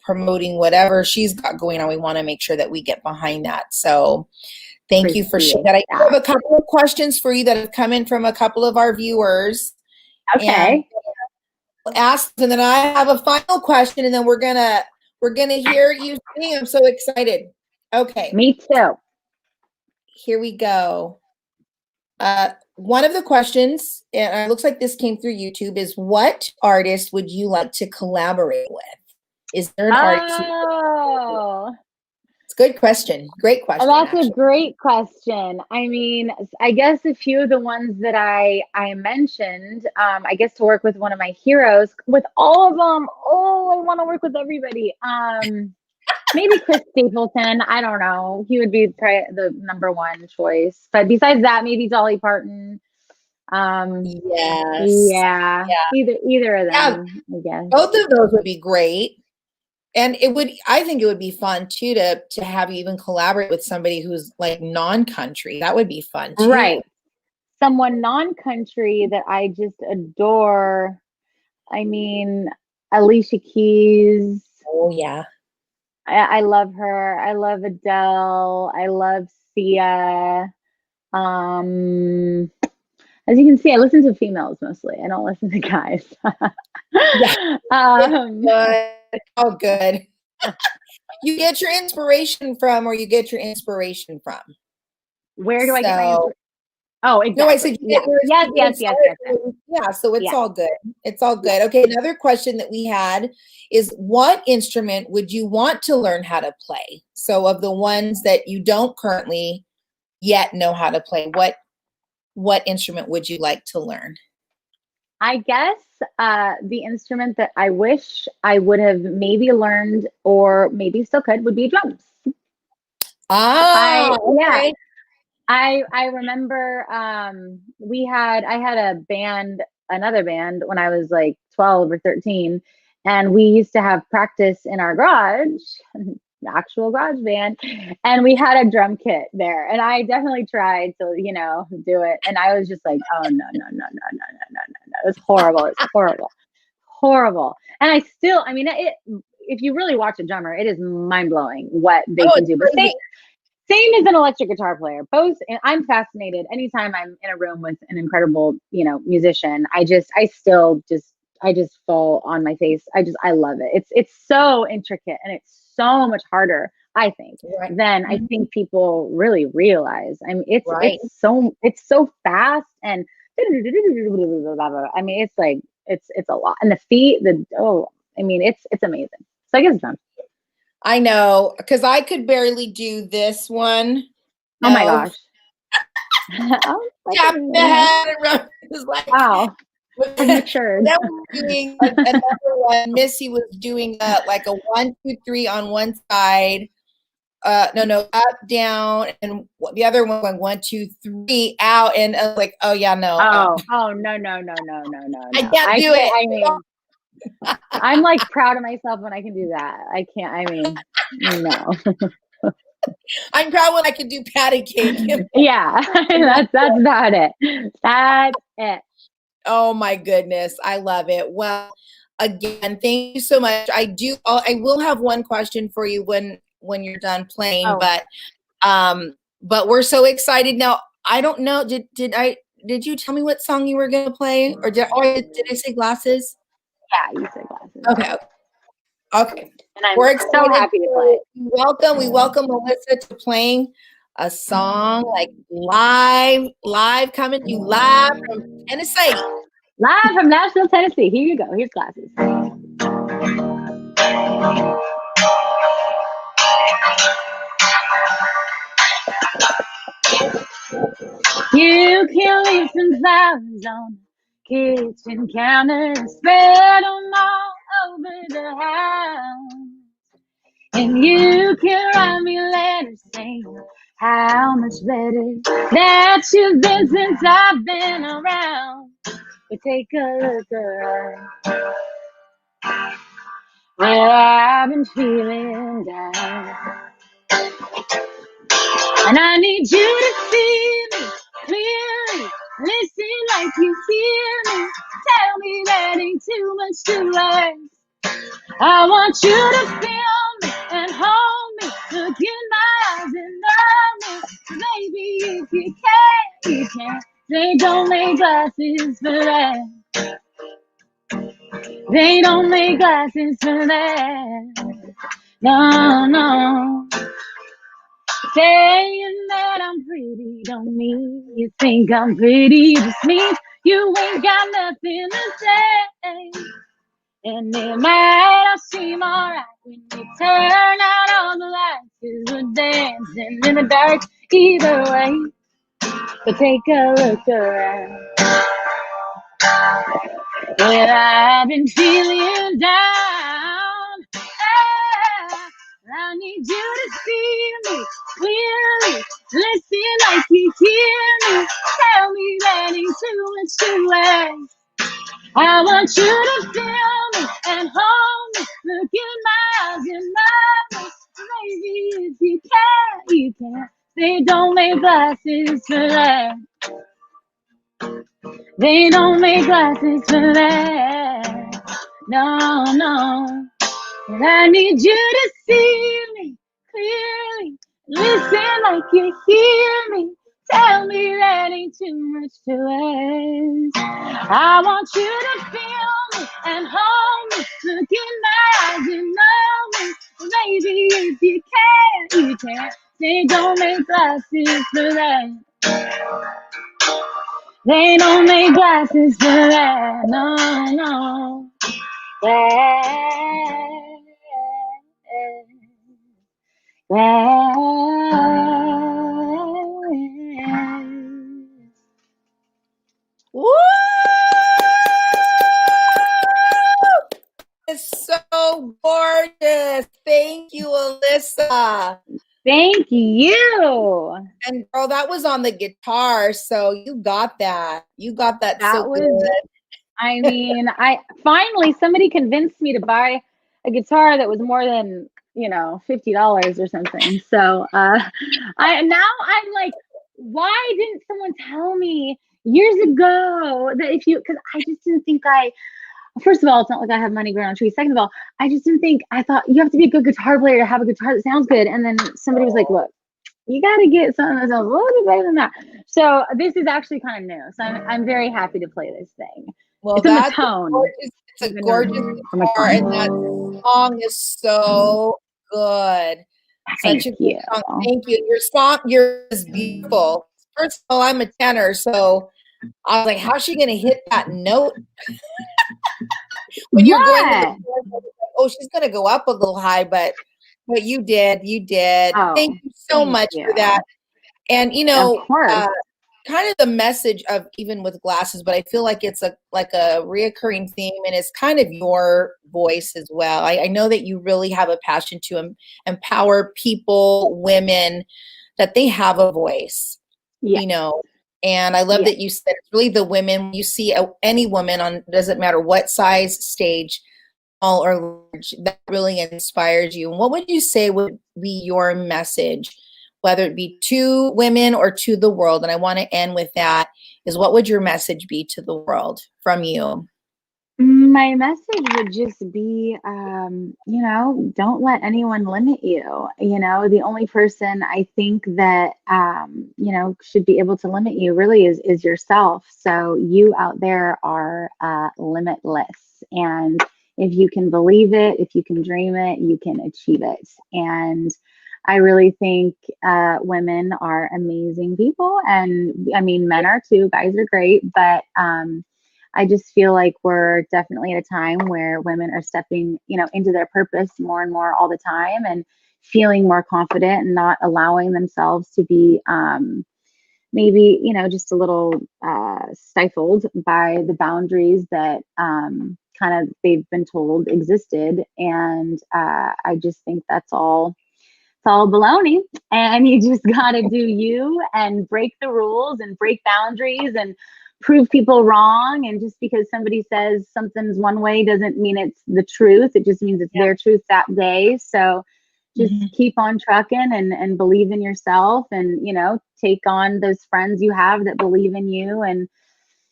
promoting whatever she's got going on. We want to make sure that we get behind that. So thank you for sharing that. I have a couple of questions for you that have come in from a couple of our viewers. Okay. And ask, and then I have a final question, and then we're gonna hear you sing. I'm so excited. Okay. Me too. Here we go. One of the questions, and it looks like this came through YouTube, is what artist would you like to collaborate with? Is there an artist? It's a good question. Great question. That's a great question. I mean, I guess a few of the ones that I mentioned, I guess to work with one of my heroes, with all of them. Oh, I want to work with everybody. Maybe Chris Stapleton. I don't know. He would be probably the number one choice. But besides that, maybe Dolly Parton. Yes. Yeah. Either of them, I guess. Both of those would be great. And I think it would be fun too to have you even collaborate with somebody who's like non-country. That would be fun too. Right. Someone non-country that I just adore. I mean, Alicia Keys. Oh yeah. I love her. I love Adele. I love Sia. As you can see, I listen to females mostly. I don't listen to guys. Oh, good. You get your inspiration from, or you get your inspiration from? Where do I get my inspiration? Oh, exactly. No, I said yes. Yeah, so it's all good. It's all good. Okay, another question that we had is, what instrument would you want to learn how to play? So of the ones that you don't currently yet know how to play, what instrument would you like to learn? I guess the instrument that I wish I would have maybe learned, or maybe still could, would be drums. Okay. I remember I had a band, another band, when I was like 12 or 13, and we used to have practice in our garage, actual garage band, and we had a drum kit there, and I definitely tried to do it, and I was just like, oh no, it's horrible. And I still, I mean, if you really watch a drummer, it is mind-blowing what they can do. But same as an electric guitar player. Both, and I'm fascinated anytime I'm in a room with an incredible, musician. I just fall on my face. I love it. It's so intricate, and it's so much harder, I think, than I think people really realize. I mean, it's so fast, and I mean, it's like it's a lot. And the feet, it's amazing. So I guess drums. I know, because I could barely do this one. Oh my gosh. Tap the head around. It's like, wow. I'm matured. Then we're doing another one. Missy was doing like a 1, 2, 3 on one side. No, up, down, and the other one went 1, 2, 3 out, and like, oh yeah, no. Oh no. I can't do it. I mean, I'm like proud of myself when I can do that. I can't. I mean, no. I'm proud when I can do patty cake. Yeah, that's about it. That's it. Oh my goodness, I love it. Well, again, thank you so much. I will have one question for you when you're done playing, but we're so excited now. I don't know. Did you tell me what song you were going to play, or did I say Glasses? Yeah, you said Glasses. Okay. And I'm so happy to play. We welcome Alissa to playing a song like live coming to you live from Tennessee. Live from Nashville, Tennessee. Here you go. Here's Glasses. You can leave some flowers on kitchen counter and spread them all over the house. And you can write me letters saying how much better that you've been since I've been around. But take a look around. Well, I've been feeling down. And I need you to see me clearly. Listen like you hear me. Tell me that ain't too much to ask. I want you to feel me and hold me. Look in my eyes and love me. Baby, if you can, you can. They don't make glasses for that. They don't make glasses for that. No, no. Saying that I'm pretty don't mean you think I'm pretty. Just means you ain't got nothing to say. And it might all seem alright when you turn out all the lights, 'cause we're dancing in the dark either way. But take a look around. Well, I've been feeling down. I need you to see me clearly. Listen like you hear me. Tell me that ain't too much to ask. I want you to feel me and hold me. Look in my eyes and love me. Baby, if you can, you can. They don't make glasses for that. They don't make glasses for that. No, no. And I need you to see me clearly. Listen like you hear me. Tell me that ain't too much to ask. I want you to feel me and hold me. Look in my eyes and know me. Baby, if you can, you can. They don't make glasses for that. They don't make glasses for that. No, no. Woo! It's so gorgeous. Thank you, Alissa. Thank you. And girl, that was on the guitar, so you got that. You got that, That so was good. I mean, I finally somebody convinced me to buy a guitar that was more than, $50 or something. So I'm like, why didn't someone tell me years ago that because I just didn't think first of all, it's not like I have money growing on trees. Second of all, I just didn't think, I thought you have to be a good guitar player to have a guitar that sounds good. And then somebody was like, look, you got to get something that sounds a little bit better than that. So this is actually kind of new. So I'm very happy to play this thing. Well, it's in the that's tone. It's a gorgeous guitar, and that song is so good. Such a good song. Thank you. Your song, yours is beautiful. First of all, I'm a tenor, so I was like, how's she gonna hit that note? When you're going to the she's gonna go up a little high, but you did. Oh, thank you so much for that. And kind of the message of even with glasses, but I feel like it's a reoccurring theme, and it's kind of your voice as well. I know that you really have a passion to empower people, women, that they have a voice, and I love that you said it's really the women. You see any woman on, doesn't matter what size, stage, small or large, that really inspires you. And what would you say would be your message, whether it be to women or to the world? And I want to end with that, is what would your message be to the world from you? My message would just be, don't let anyone limit you. The only person I think that, should be able to limit you really is yourself. So you out there are limitless. And if you can believe it, if you can dream it, you can achieve it. And I really think women are amazing people. And I mean, men are too, guys are great. But I just feel like we're definitely at a time where women are stepping, into their purpose more and more all the time, and feeling more confident and not allowing themselves to be maybe, just a little stifled by the boundaries that kind of they've been told existed. And I just think it's all baloney, and you just got to do you and break the rules and break boundaries and prove people wrong. And just because somebody says something's one way doesn't mean it's the truth. It just means it's their truth that day. So just keep on trucking and believe in yourself, and, you know, take on those friends you have that believe in you, and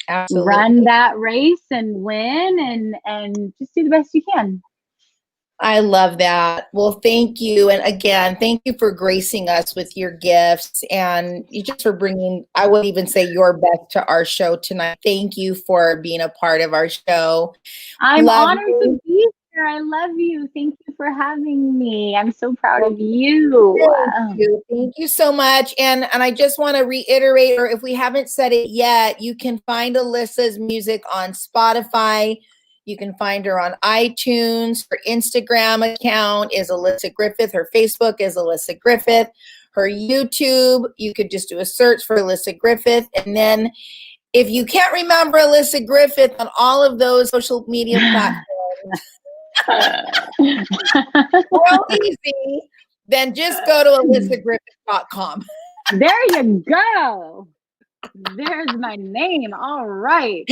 Absolutely. run that race and win, and just do the best you can. I love that. Well, thank you. And again, thank you for gracing us with your gifts, and you just for bringing, I would even say, your best to our show tonight. Thank you for being a part of our show. I'm Love honored you. to be here. I love you. Thank you for having me. I'm so proud of you. Thank you so much. And I just want to reiterate, or if we haven't said it yet, you can find Alissa's music on Spotify. You can find her on iTunes. Her Instagram account is Alissa Griffith. Her Facebook is Alissa Griffith. Her YouTube, you could just do a search for Alissa Griffith. And then if you can't remember Alissa Griffith on all of those social media platforms, real easy, then just go to alissagriffith.com. There you go. There's my name. All right.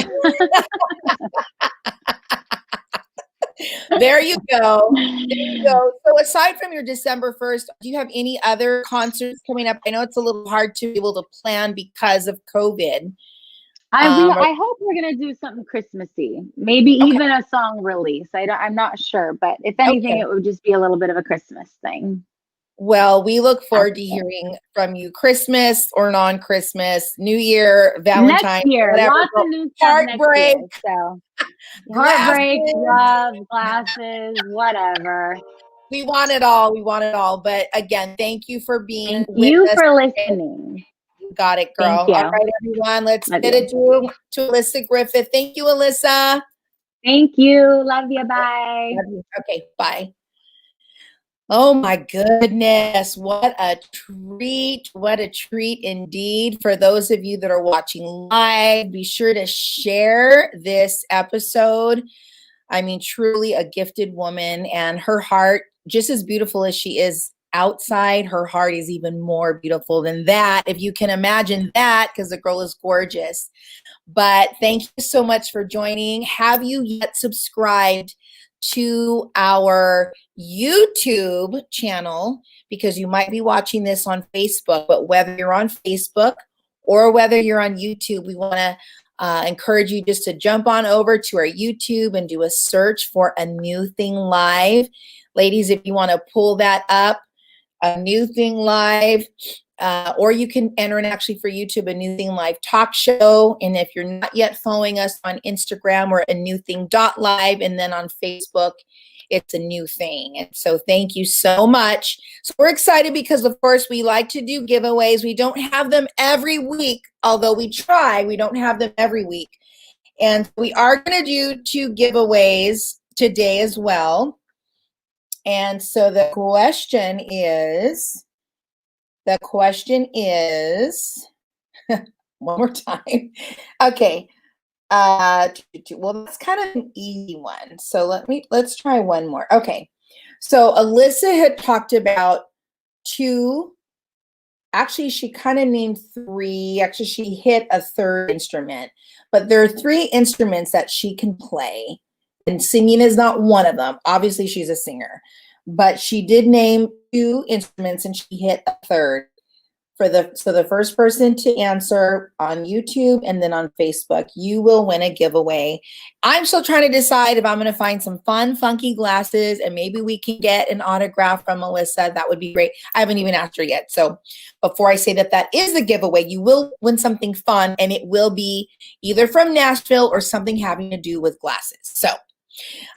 There you go. There you go. So aside from your December 1st, do you have any other concerts coming up? I know it's a little hard to be able to plan because of COVID. I hope we're going to do something Christmassy, maybe even a song release. I'm not sure, but if anything, it would just be a little bit of a Christmas thing. Well, we look forward to hearing from you Christmas or non-Christmas, New Year, Valentine's, next year, whatever. lots of new stuff Heartbreak. next year, so heartbreak, love, glasses, whatever. We want it all. We want it all. But again, thank you for being with us. Thank you for listening. You got it, girl. All right, everyone. Let's get it to Alissa Griffith. Thank you, Alissa. Thank you. Love you. Bye. Love you. Okay, bye. Oh my goodness, what a treat. What a treat indeed. For those of you that are watching live, be sure to share this episode. I mean, truly a gifted woman, and her heart, just as beautiful as she is outside, her heart is even more beautiful than that, if you can imagine that, because the girl is gorgeous. But thank you so much for joining. Have you yet subscribed to our YouTube channel? Because you might be watching this on Facebook, but whether you're on Facebook or whether you're on YouTube, we want to encourage you just to jump on over to our YouTube and do a search for A New Thing Live. Ladies, if you want to pull that up, A New Thing Live, or you can enter in actually for YouTube, A New Thing Live talk show. And if you're not yet following us on Instagram, we're anewthing.live, and then on Facebook, it's A New Thing. And so thank you so much. So we're excited because, of course, we like to do giveaways. We don't have them every week, although we try. We don't have them every week. And we are going to do 2 giveaways today as well. And so the question is, one more time. Okay. Well, that's kind of an easy one. So let's try one more. Okay. So Alissa had talked about 2. Actually, she kind of named 3. Actually, she hit a 3rd instrument, but there are 3 instruments that she can play, and singing is not one of them. Obviously, she's a singer, but she did name 2 instruments, and she hit a 3rd. So the first person to answer on YouTube and then on Facebook, you will win a giveaway. I'm still trying to decide if I'm going to find some fun, funky glasses, and maybe we can get an autograph from Alissa. That would be great. I haven't even asked her yet. So before I say that is a giveaway, you will win something fun, and it will be either from Nashville or something having to do with glasses. So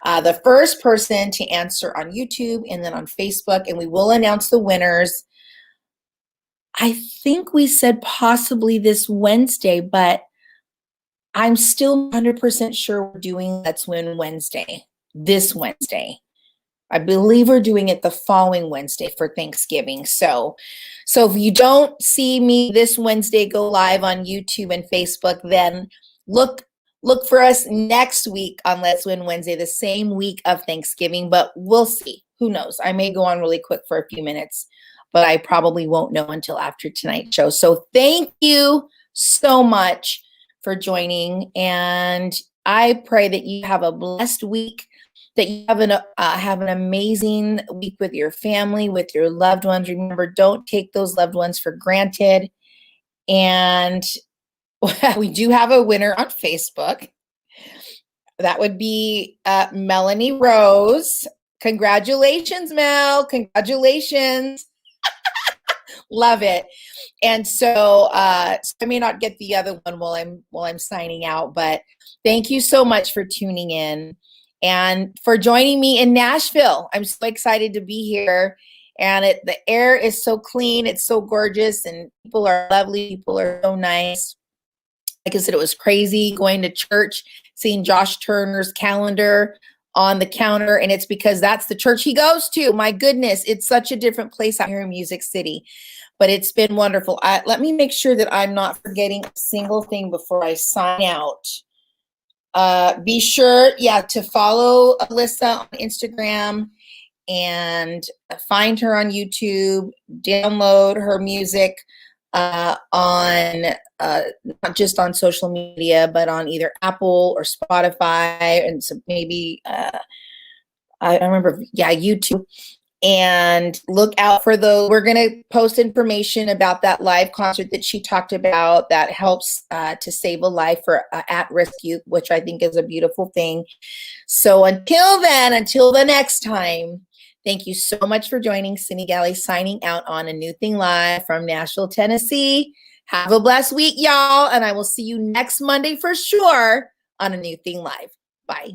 the first person to answer on YouTube and then on Facebook, and we will announce the winners. I think we said possibly this Wednesday, but I'm still 100% sure we're doing Let's Win Wednesday, this Wednesday. I believe we're doing it the following Wednesday for Thanksgiving. So if you don't see me this Wednesday go live on YouTube and Facebook, then look for us next week on Let's Win Wednesday, the same week of Thanksgiving, but we'll see. Who knows? I may go on really quick for a few minutes, but I probably won't know until after tonight's show. So thank you so much for joining, and I pray that you have a blessed week that you have an amazing week with your family, with your loved ones. Remember, don't take those loved ones for granted. And we do have a winner on Facebook. That would be Melanie Rose. Congratulations, Mel. Congratulations. Love it. And so I may not get the other one while I'm signing out, but thank you so much for tuning in and for joining me in Nashville. I'm so excited to be here, and the air is so clean, it's so gorgeous, and people are lovely, people are so nice. Like I said, it was crazy going to church, seeing Josh Turner's calendar on the counter, and it's because that's the church he goes to. My goodness, it's such a different place out here in Music City, but it's been wonderful. Let me make sure that I'm not forgetting a single thing before I sign out. Be sure, to follow Alissa on Instagram and find her on YouTube, download her music on not just on social media, but on either Apple or Spotify, and so maybe I remember, YouTube. And look out for we're going to post information about that live concert that she talked about that helps to save a life for at-risk youth, which I think is a beautiful thing. So until the next time, thank you so much for joining. Cyndi Galley signing out on A New Thing Live from Nashville, Tennessee. Have a blessed week, y'all, and I will see you next Monday for sure on A New Thing Live. Bye.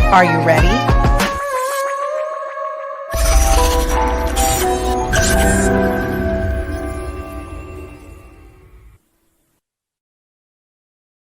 Are you ready?